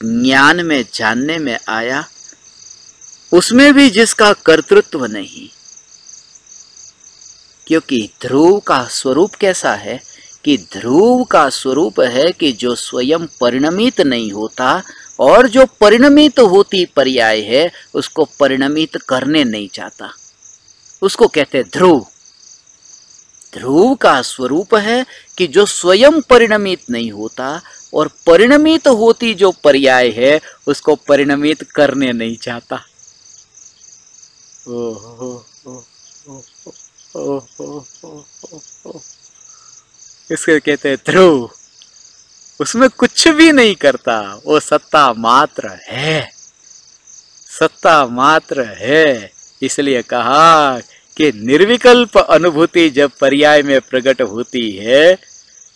Speaker 1: ज्ञान में जानने में आया, उसमें भी जिसका कर्तृत्व नहीं। क्योंकि ध्रुव का स्वरूप कैसा है कि ध्रुव का स्वरूप है कि जो स्वयं परिणमित नहीं होता और जो परिणमित होती पर्याय है, उसको परिणमित करने नहीं चाहता, उसको कहते ध्रुव। ध्रुव का स्वरूप है कि जो स्वयं परिणमित नहीं होता और परिणमित होती जो पर्याय है, उसको परिणमित करने नहीं चाहता। इसको कहते हैं ध्रुव। उसमें कुछ भी नहीं करता, वो सत्ता मात्र है, सत्ता मात्र है। इसलिए कहा कि निर्विकल्प अनुभूति जब पर्याय में प्रकट होती है,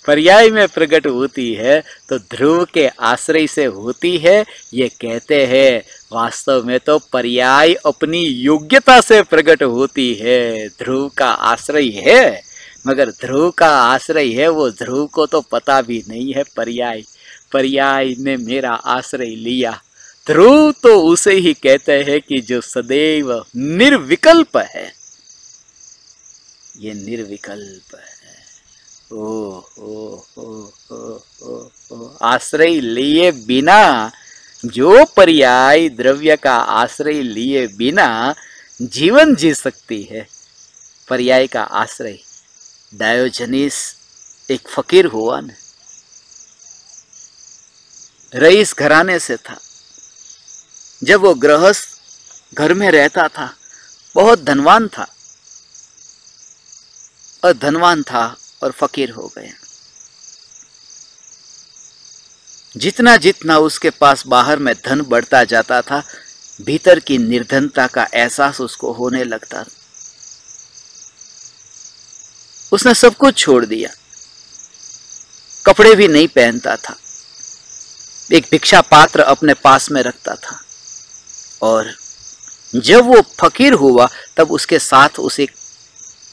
Speaker 1: पर्याय में प्रकट होती है, तो ध्रुव के आश्रय से होती है। ये कहते हैं वास्तव में तो पर्याय अपनी योग्यता से प्रकट होती है। ध्रुव का आश्रय है, मगर ध्रुव का आश्रय है, वो ध्रुव को तो पता भी नहीं है पर्याय ने मेरा आश्रय लिया। ध्रुव तो उसे ही कहते हैं कि जो सदैव निर्विकल्प है। ये निर्विकल्प है। आश्रय लिए बिना, जो पर्याय द्रव्य का आश्रय लिए बिना जीवन जी सकती है, पर्याय का आश्रय। डायोजनीस एक फकीर हुआ न, रईस घराने से था। जब वो गृहस्थ घर में रहता था, बहुत धनवान था, और धनवान था और फकीर हो गया। जितना जितना उसके पास बाहर में धन बढ़ता जाता था, भीतर की निर्धनता का एहसास उसको होने लगता। उसने सब कुछ छोड़ दिया, कपड़े भी नहीं पहनता था, एक भिक्षा पात्र अपने पास में रखता था। और जब वो फकीर हुआ तब उसके साथ उसे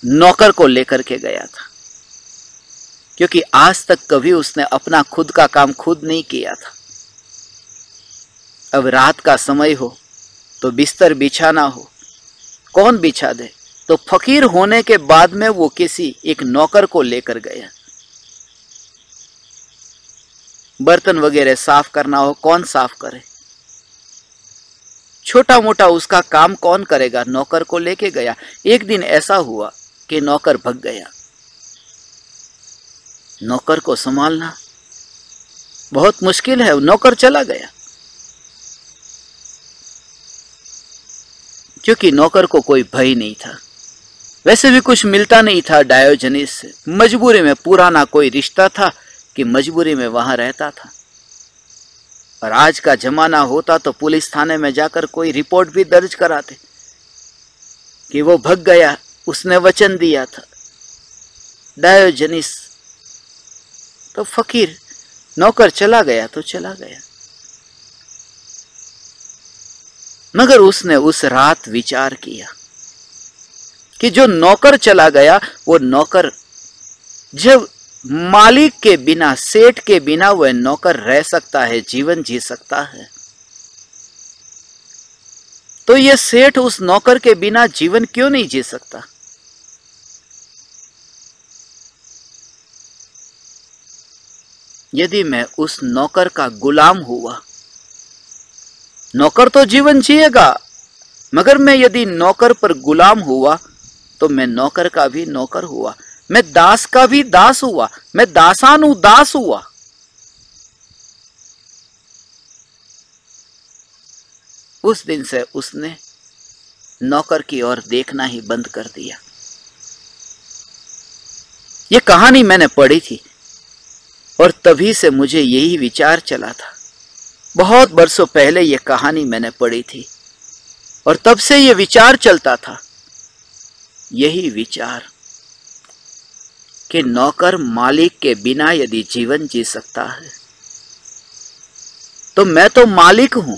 Speaker 1: नौकर को लेकर के गया था, क्योंकि आज तक कभी उसने अपना खुद का काम खुद नहीं किया था। अब रात का समय हो तो बिस्तर बिछाना हो, कौन बिछा दे? तो फकीर होने के बाद में वो किसी एक नौकर को लेकर गया। बर्तन वगैरह साफ करना हो, कौन साफ करे? छोटा मोटा उसका काम कौन करेगा? नौकर को लेके गया। एक दिन ऐसा हुआ कि नौकर भग गया। नौकर को संभालना बहुत मुश्किल है। नौकर चला गया, क्योंकि नौकर को कोई भय नहीं था, वैसे भी कुछ मिलता नहीं था डायोजनीस से। मजबूरी में, पुराना कोई रिश्ता था कि मजबूरी में वहां रहता था। और आज का जमाना होता तो पुलिस थाने में जाकर कोई रिपोर्ट भी दर्ज कराते कि वो भग गया, उसने वचन दिया था। डायोजनीस तो फकीर, नौकर चला गया तो चला गया। मगर उसने उस रात विचार किया कि जो नौकर चला गया, वो नौकर जब मालिक के बिना, सेठ के बिना वह नौकर रह सकता है, जीवन जी सकता है, तो यह सेठ उस नौकर के बिना जीवन क्यों नहीं जी सकता? यदि मैं उस नौकर का गुलाम हुआ, नौकर तो जीवन जिएगा, मगर मैं यदि नौकर पर गुलाम हुआ तो मैं नौकर का भी नौकर हुआ, मैं दास का भी दास हुआ, मैं दासानुदास हुआ। उस दिन से उसने नौकर की ओर देखना ही बंद कर दिया। यह कहानी मैंने पढ़ी थी और तभी से मुझे यही विचार चला था। बहुत बरसों पहले यह कहानी मैंने पढ़ी थी और तब से यह विचार चलता था, यही विचार कि नौकर मालिक के बिना यदि जीवन जी सकता है तो मैं तो मालिक हूं,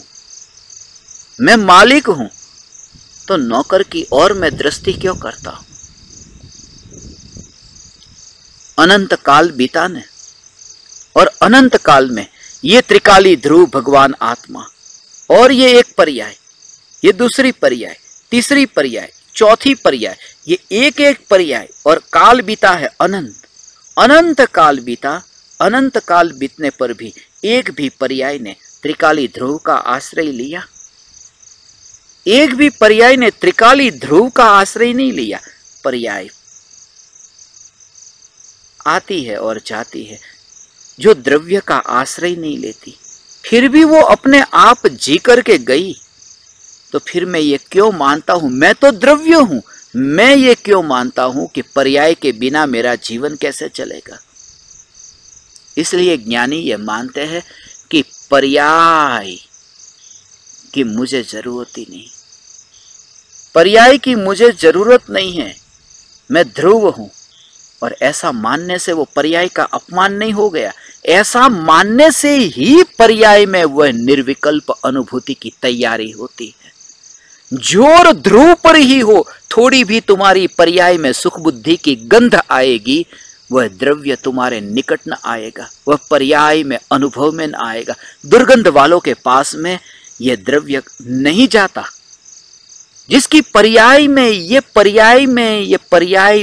Speaker 1: मैं मालिक हूं, तो नौकर की ओर मैं दृष्टि क्यों करता हूं? अनंत काल बीता ने और अनंत काल में ये त्रिकाली ध्रुव भगवान आत्मा, और ये एक पर्याय, ये दूसरी पर्याय, तीसरी पर्याय, चौथी पर्याय, ये एक एक पर्याय, और काल बीता है अनंत, अनंत काल बीता। अनंत काल बीतने पर भी एक भी पर्याय ने त्रिकाली ध्रुव का आश्रय लिया? एक भी पर्याय ने त्रिकाली ध्रुव का आश्रय नहीं लिया। पर्याय आती है और जाती है, जो द्रव्य का आश्रय नहीं लेती। फिर भी वो अपने आप जी करके गई, तो फिर मैं ये क्यों मानता हूं मैं तो द्रव्य हूं? मैं ये क्यों मानता हूं कि पर्याय के बिना मेरा जीवन कैसे चलेगा? इसलिए ज्ञानी ये मानते हैं कि पर्याय की मुझे जरूरत ही नहीं, पर्याय की मुझे जरूरत नहीं है, मैं ध्रुव हूं। और ऐसा मानने से वो पर्याय का अपमान नहीं हो गया, ऐसा मानने से ही पर्याय में वह निर्विकल्प अनुभूति की तैयारी होती है। जोर ध्रुव पर ही हो, थोड़ी भी तुम्हारी पर्याय में सुख बुद्धि की गंध आएगी, वह द्रव्य तुम्हारे निकट न आएगा, वह पर्याय में अनुभव में न आएगा। दुर्गंध वालों के पास में ये द्रव्य नहीं जाता। जिसकी पर्याय में ये पर्याय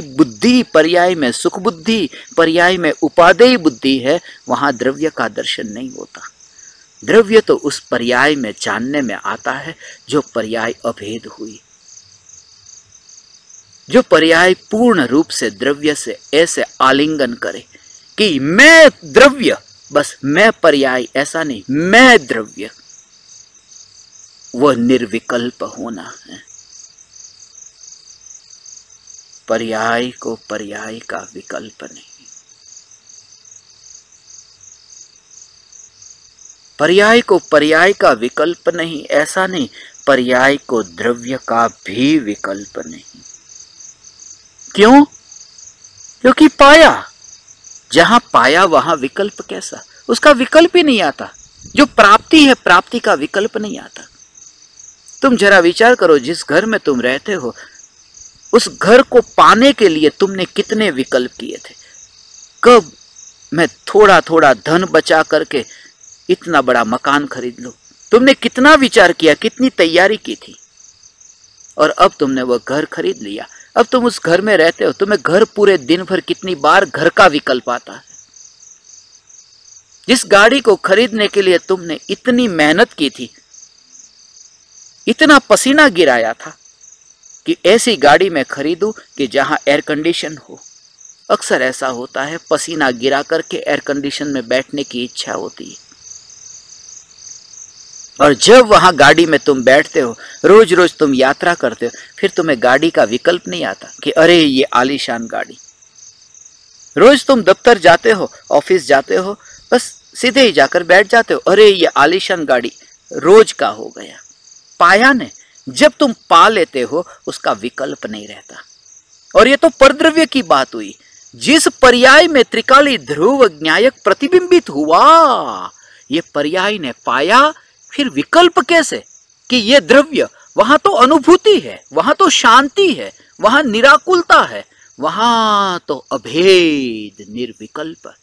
Speaker 1: बुद्धि, पर्याय में सुख बुद्धि, पर्याय में उपादेय बुद्धि है, वहां द्रव्य का दर्शन नहीं होता। द्रव्य तो उस पर्याय में जानने में आता है जो पर्याय अभेद हुई, जो पर्याय पूर्ण रूप से द्रव्य से ऐसे आलिंगन करे कि मैं द्रव्य, बस मैं पर्याय, ऐसा नहीं, मैं द्रव्य। वह निर्विकल्प होना है। पर्याय को पर्याय का विकल्प नहीं, पर्याय को पर्याय का विकल्प नहीं, ऐसा नहीं, पर्याय को द्रव्य का भी विकल्प नहीं। क्यों? क्योंकि पाया, जहां पाया वहां विकल्प कैसा? उसका विकल्प ही नहीं आता। जो प्राप्ति है, प्राप्ति का विकल्प नहीं आता। तुम जरा विचार करो, जिस घर में तुम रहते हो, उस घर को पाने के लिए तुमने कितने विकल्प किए थे? कब मैं थोड़ा थोड़ा धन बचा करके इतना बड़ा मकान खरीद लूं? तुमने कितना विचार किया, कितनी तैयारी की थी, और अब तुमने वह घर खरीद लिया। अब तुम उस घर में रहते हो, तुम्हें घर पूरे दिन भर कितनी बार घर का विकल्प आता है। जिस गाड़ी को खरीदने के लिए तुमने इतनी मेहनत की थी, इतना पसीना गिराया था कि ऐसी गाड़ी मैं खरीदूं कि जहां एयर कंडीशन हो। अक्सर ऐसा होता है, पसीना गिरा करके एयर कंडीशन में बैठने की इच्छा होती है, और जब वहां गाड़ी में तुम बैठते हो, रोज रोज तुम यात्रा करते हो, फिर तुम्हें गाड़ी का विकल्प नहीं आता कि अरे ये आलीशान गाड़ी। रोज तुम दफ्तर जाते हो, ऑफिस जाते हो, बस सीधे ही जाकर बैठ जाते हो, अरे ये आलीशान गाड़ी रोज का हो गया। पाया ने, जब तुम पा लेते हो उसका विकल्प नहीं रहता। और ये तो परद्रव्य की बात हुई। जिस पर्याय में त्रिकाली ध्रुव न्यायक प्रतिबिंबित हुआ, ये पर्याय ने पाया, फिर विकल्प कैसे कि ये द्रव्य? वहां तो अनुभूति है, वहां तो शांति है, वहां निराकुलता है, वहां तो अभेद निर्विकल्प है।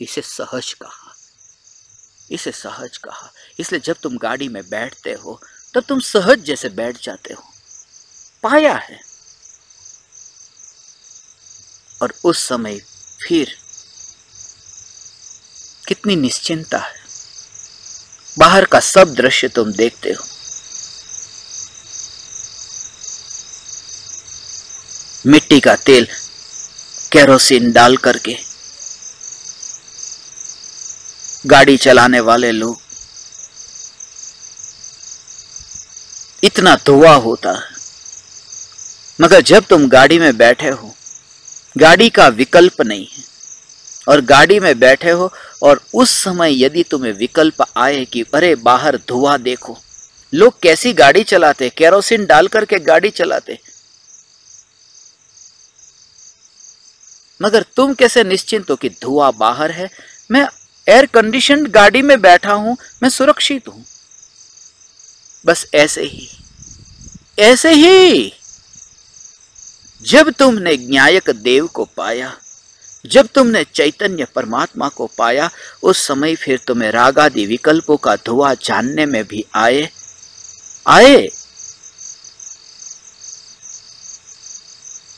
Speaker 1: इसे सहज कहा, इसे सहज कहा। इसलिए जब तुम गाड़ी में बैठते हो तब तुम सहज जैसे बैठ जाते हो, पाया है। और उस समय फिर कितनी निश्चिंता है। बाहर का सब दृश्य तुम देखते हो, मिट्टी का तेल, केरोसिन डाल करके गाड़ी चलाने वाले लोग, इतना धुआं होता है। मगर जब तुम गाड़ी में बैठे हो, गाड़ी का विकल्प नहीं है, और गाड़ी में बैठे हो, और उस समय यदि तुम्हें विकल्प आए कि अरे बाहर धुआं देखो, लोग कैसी गाड़ी चलाते, केरोसिन डाल करके गाड़ी चलाते, मगर तुम कैसे निश्चिंत हो कि धुआं बाहर है, मैं एयर कंडीशन गाड़ी में बैठा हूं, मैं सुरक्षित हूं। बस ऐसे ही जब तुमने न्यायक देव को पाया, जब तुमने चैतन्य परमात्मा को पाया, उस समय फिर तुम्हें रागादि विकल्पों का धुआं जानने में भी आए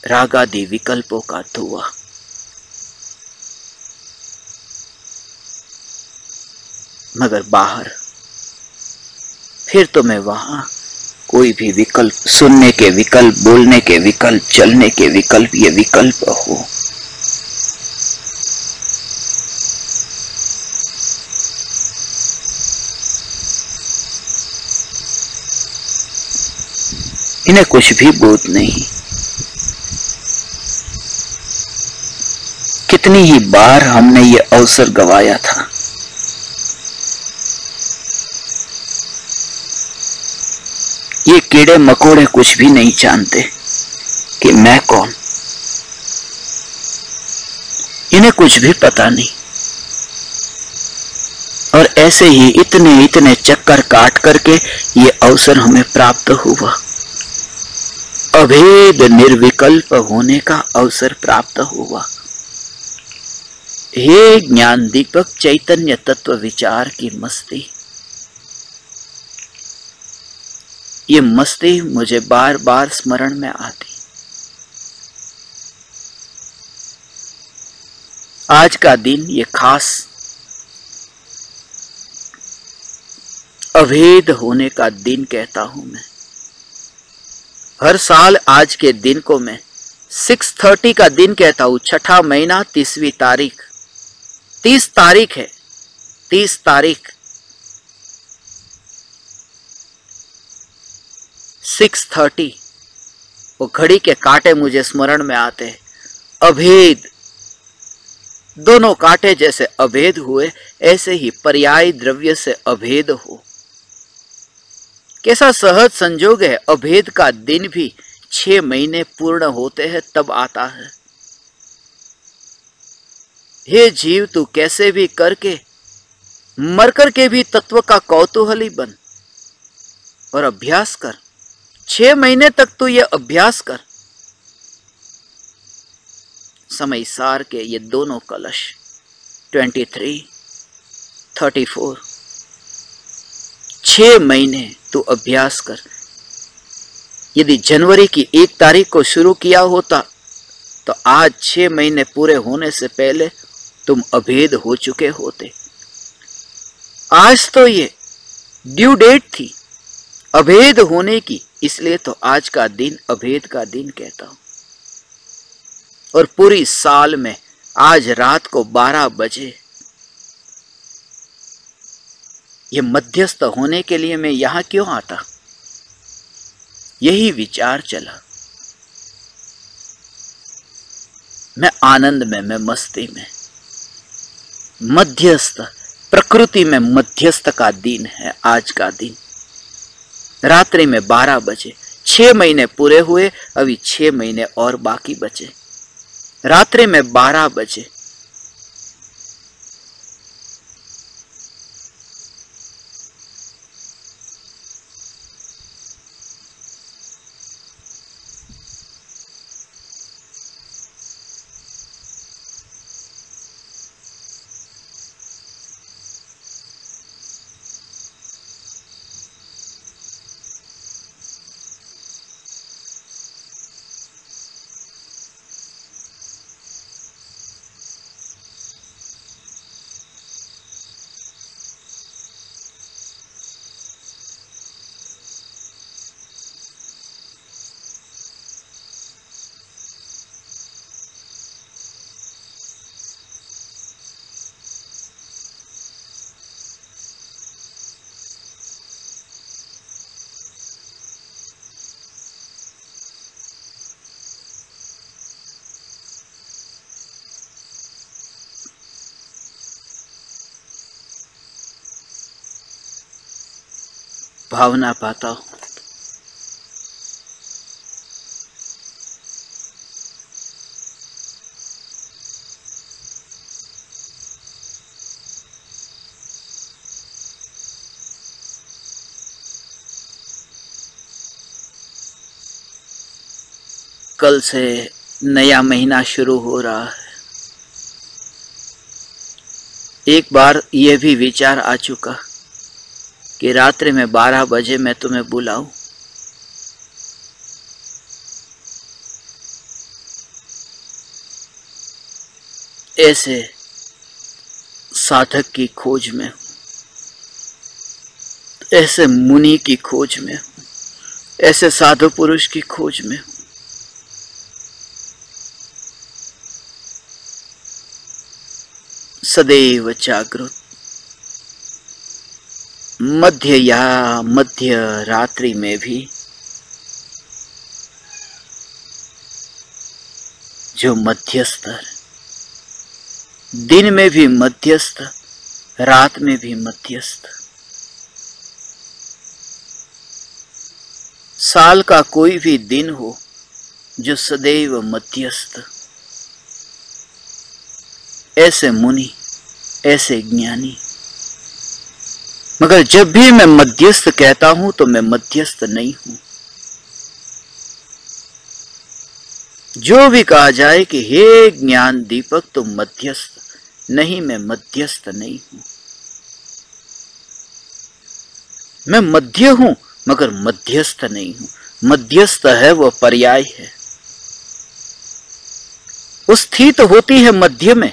Speaker 1: रागादि विकल्पों का धुआं। मगर बाहर फिर तुम्हें वहां कोई भी विकल्प, सुनने के विकल्प, बोलने के विकल्प, चलने के विकल्प, ये विकल्प हो। इन्हें कुछ भी बोध नहीं। कितनी ही बार हमने ये अवसर गवाया था। ये कीड़े मकोड़े कुछ भी नहीं जानते कि मैं कौन, इन्हें कुछ भी पता नहीं। और ऐसे ही इतने चक्कर काट करके ये अवसर हमें प्राप्त हुआ, अभेद निर्विकल्प होने का अवसर प्राप्त हुआ। हे ज्ञान दीपक चैतन्य तत्व विचार की मस्ती, ये मस्ती मुझे बार बार स्मरण में आती। आज का दिन ये खास अभेद होने का दिन कहता हूं मैं। हर साल आज के दिन को मैं 630 का दिन कहता हूं। छठा महीना 30वीं तारीख, 30 तारीख है, 30 तारीख 630। वो घड़ी के कांटे मुझे स्मरण में आते हैं। अभेद, दोनों कांटे जैसे अभेद हुए, ऐसे ही पर्यायी द्रव्य से अभेद हो। कैसा सहज संजोग है, अभेद का दिन भी 6 महीने पूर्ण होते हैं तब आता है। हे जीव, तू कैसे भी करके मर करके भी तत्व का कौतूहली बन और अभ्यास कर। 6 महीने तक तू ये अभ्यास कर। समय सार के ये दोनों कलश 23, 34, 6 महीने तू अभ्यास कर। यदि जनवरी की 1 तारीख को शुरू किया होता तो आज 6 महीने पूरे होने से पहले तुम अभेद हो चुके होते। आज तो ये ड्यू डेट थी अभेद होने की, इसलिए तो आज का दिन अभेद का दिन कहता हूं। और पूरी साल में आज रात को 12 बजे ये मध्यस्थ होने के लिए मैं यहां क्यों आता, यही विचार चला। मैं आनंद में, मैं मस्ती में, मध्यस्थ, प्रकृति में मध्यस्थ का दिन है आज का दिन। रात्रि में 12 बजे 6 महीने पूरे हुए, अभी 6 महीने और बाकी बचे। रात्रि में 12 बजे भावना पाता हूं। कल से नया महीना शुरू हो रहा है। एक बार यह भी विचार आ चुका कि रात्रि में 12 बजे मैं तुम्हें बुलाऊं। ऐसे साधक की खोज में हूं, ऐसे मुनि की खोज में हूं, ऐसे साधु पुरुष की खोज में हूं। सदैव जागृत, मध्य रात्रि में भी जो मध्यस्थ, दिन में भी मध्यस्थ, रात में भी मध्यस्थ। साल का कोई भी दिन हो जो सदैव मध्यस्थ। ऐसे मुनि, ऐसे ज्ञानी। मगर जब भी मैं मध्यस्थ कहता हूं तो मैं मध्यस्थ नहीं हूं। जो भी कहा जाए कि हे ज्ञान दीपक तुम मध्यस्थ, नहीं, मैं मध्यस्थ नहीं हूं। मैं मध्य हूं, मगर मध्यस्थ नहीं हूं। मध्यस्थ है वो पर्याय है, वो स्थित होती है मध्य में।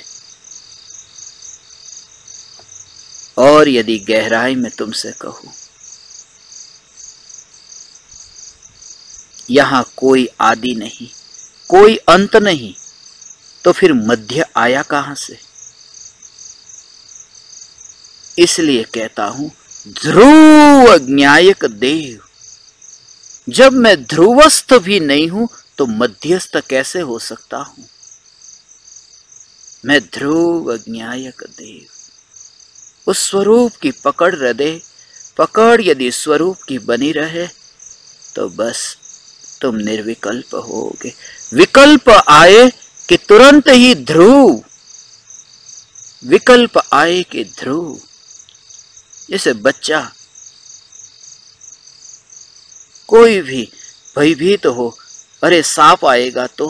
Speaker 1: और यदि गहराई में तुमसे कहूं, यहां कोई आदि नहीं, कोई अंत नहीं, तो फिर मध्य आया कहां से? इसलिए कहता हूं ध्रुव ज्ञायक देव। जब मैं ध्रुवस्थ भी नहीं हूं तो मध्यस्थ कैसे हो सकता हूं? मैं ध्रुव ज्ञायक देव। उस स्वरूप की पकड़ हृदय, पकड़ यदि स्वरूप की बनी रहे तो बस तुम निर्विकल्प होगे। विकल्प आए कि तुरंत ही ध्रुव, विकल्प आए कि ध्रुव। जैसे बच्चा कोई भी भयभीत हो, अरे सांप आएगा तो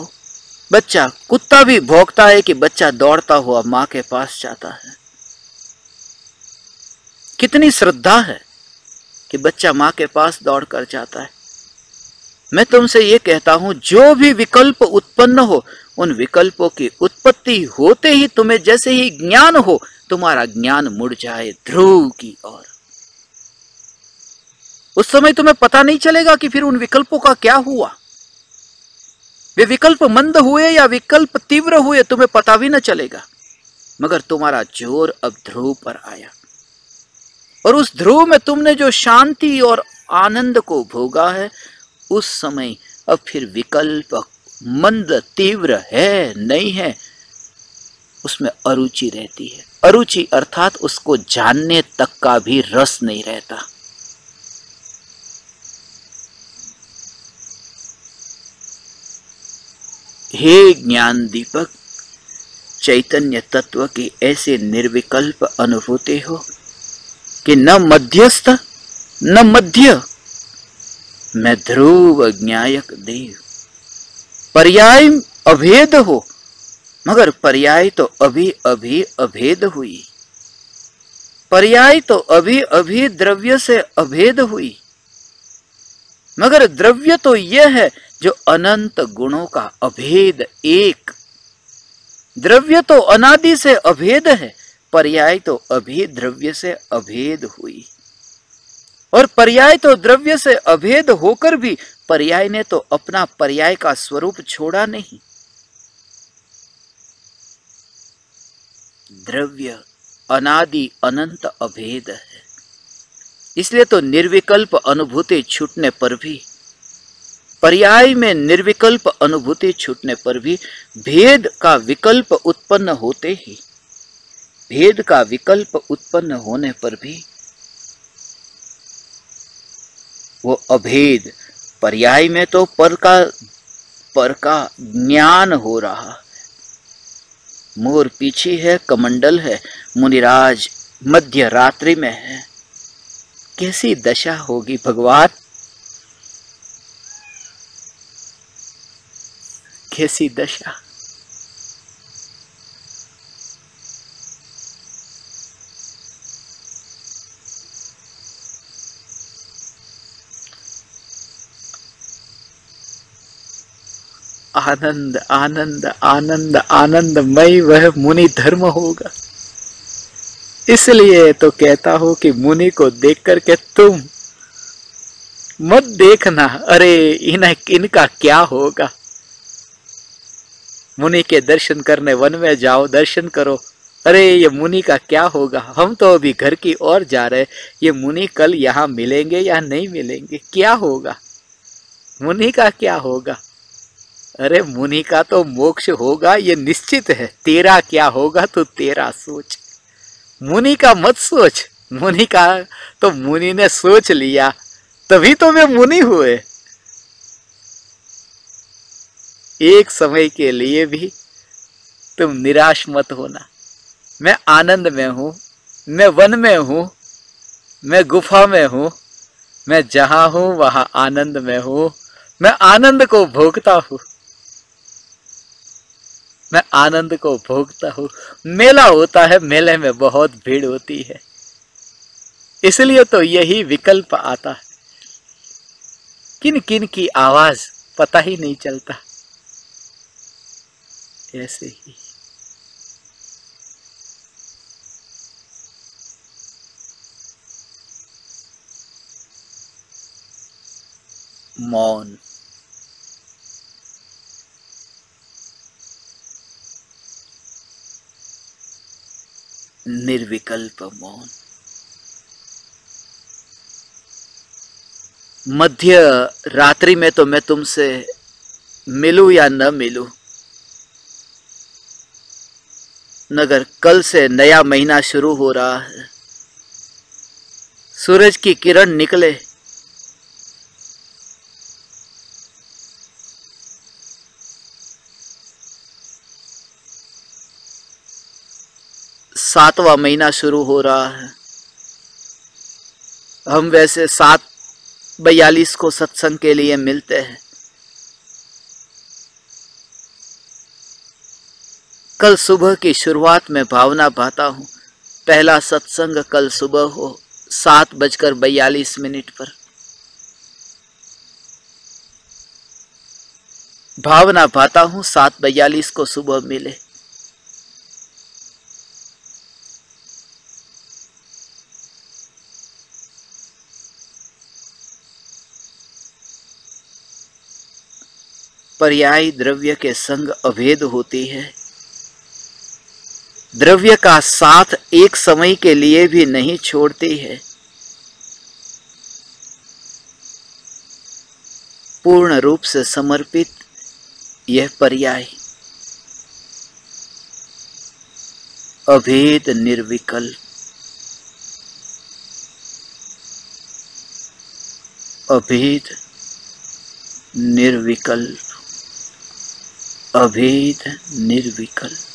Speaker 1: बच्चा, कुत्ता भी भौंकता है कि बच्चा दौड़ता हुआ मां के पास जाता है। कितनी श्रद्धा है कि बच्चा मां के पास दौड़कर जाता है। मैं तुमसे ये कहता हूं, जो भी विकल्प उत्पन्न हो, उन विकल्पों की उत्पत्ति होते ही तुम्हें जैसे ही ज्ञान हो, तुम्हारा ज्ञान मुड़ जाए ध्रुव की ओर। उस समय तुम्हें पता नहीं चलेगा कि फिर उन विकल्पों का क्या हुआ। वे विकल्प मंद हुए या विकल्प तीव्र हुए, तुम्हें पता भी न चलेगा, मगर तुम्हारा जोर अब ध्रुव पर आया। और उस ध्रुव में तुमने जो शांति और आनंद को भोगा है, उस समय अब फिर विकल्प मंद तीव्र है नहीं है, उसमें अरुचि रहती है। अरुचि अर्थात उसको जानने तक का भी रस नहीं रहता। हे ज्ञान दीपक, चैतन्य तत्व की ऐसे निर्विकल्प अनुभूति हो कि न मध्यस्थ न मध्य, मैं ध्रुव ज्ञायक देव। पर्याय अभेद हो, मगर पर्याय तो अभी अभी अभेद हुई। पर्याय तो अभी अभी द्रव्य से अभेद हुई, मगर द्रव्य तो यह है जो अनंत गुणों का अभेद एक। द्रव्य तो अनादि से अभेद है, पर्याय तो अभी द्रव्य से अभेद हुई। और पर्याय तो द्रव्य से अभेद होकर भी पर्याय ने तो अपना पर्याय का स्वरूप छोड़ा नहीं। द्रव्य अनादि अनंत अभेद है, इसलिए तो निर्विकल्प अनुभूति छूटने पर भी, पर्याय में निर्विकल्प अनुभूति छूटने पर भी, भेद का विकल्प उत्पन्न होते ही, भेद का विकल्प उत्पन्न होने पर भी वो अभेद, पर्याय में तो पर का ज्ञान हो रहा है। मोर पीछे है, कमंडल है, मुनिराज मध्य रात्रि में है। कैसी दशा होगी भगवान, कैसी दशा। आनंद आनंद आनंद आनंदमय वह मुनि धर्म होगा। इसलिए तो कहता हूं कि मुनि को देख करके तुम मत देखना, अरे इनका क्या होगा। मुनि के दर्शन करने वन में जाओ, दर्शन करो, अरे ये मुनि का क्या होगा, हम तो अभी घर की ओर जा रहे, ये मुनि कल यहाँ मिलेंगे या नहीं मिलेंगे, क्या होगा, मुनि का क्या होगा। अरे मुनि का तो मोक्ष होगा, ये निश्चित है। तेरा क्या होगा तो तेरा सोच, मुनि का मत सोच। मुनि का तो मुनि ने सोच लिया, तभी तो वे मुनि हुए। एक समय के लिए भी तुम निराश मत होना। मैं आनंद में हूं, मैं वन में हूं, मैं गुफा में हूं, मैं जहां हूं वहां आनंद में हूं। मैं आनंद को भोगता हूं, मैं आनंद को भोगता हूं। मेला होता है, मेले में बहुत भीड़ होती है, इसलिए तो यही विकल्प आता है।
Speaker 2: किन किन की आवाज पता ही नहीं चलता। ऐसे ही
Speaker 1: मौन, निर्विकल्प मौन। मध्य रात्रि में तो मैं तुमसे मिलूं या न मिलूं, मगर कल से नया महीना शुरू हो रहा है। सूरज की किरण निकले, सातवां महीना शुरू हो रहा है। हम वैसे 7:42 को सत्संग के लिए मिलते हैं। कल सुबह की शुरुआत में भावना भाता हूं, पहला सत्संग कल सुबह हो 7:42 पर। भावना भाता हूं 7:42 को सुबह मिले। पर्यायी द्रव्य के संग अभेद होती है। द्रव्य का साथ एक समय के लिए भी नहीं छोड़ती है। पूर्ण रूप से समर्पित यह पर्याय, अभेद निर्विकल्प, अभेद निर्विकल्प, अभेद निर्विकल्प।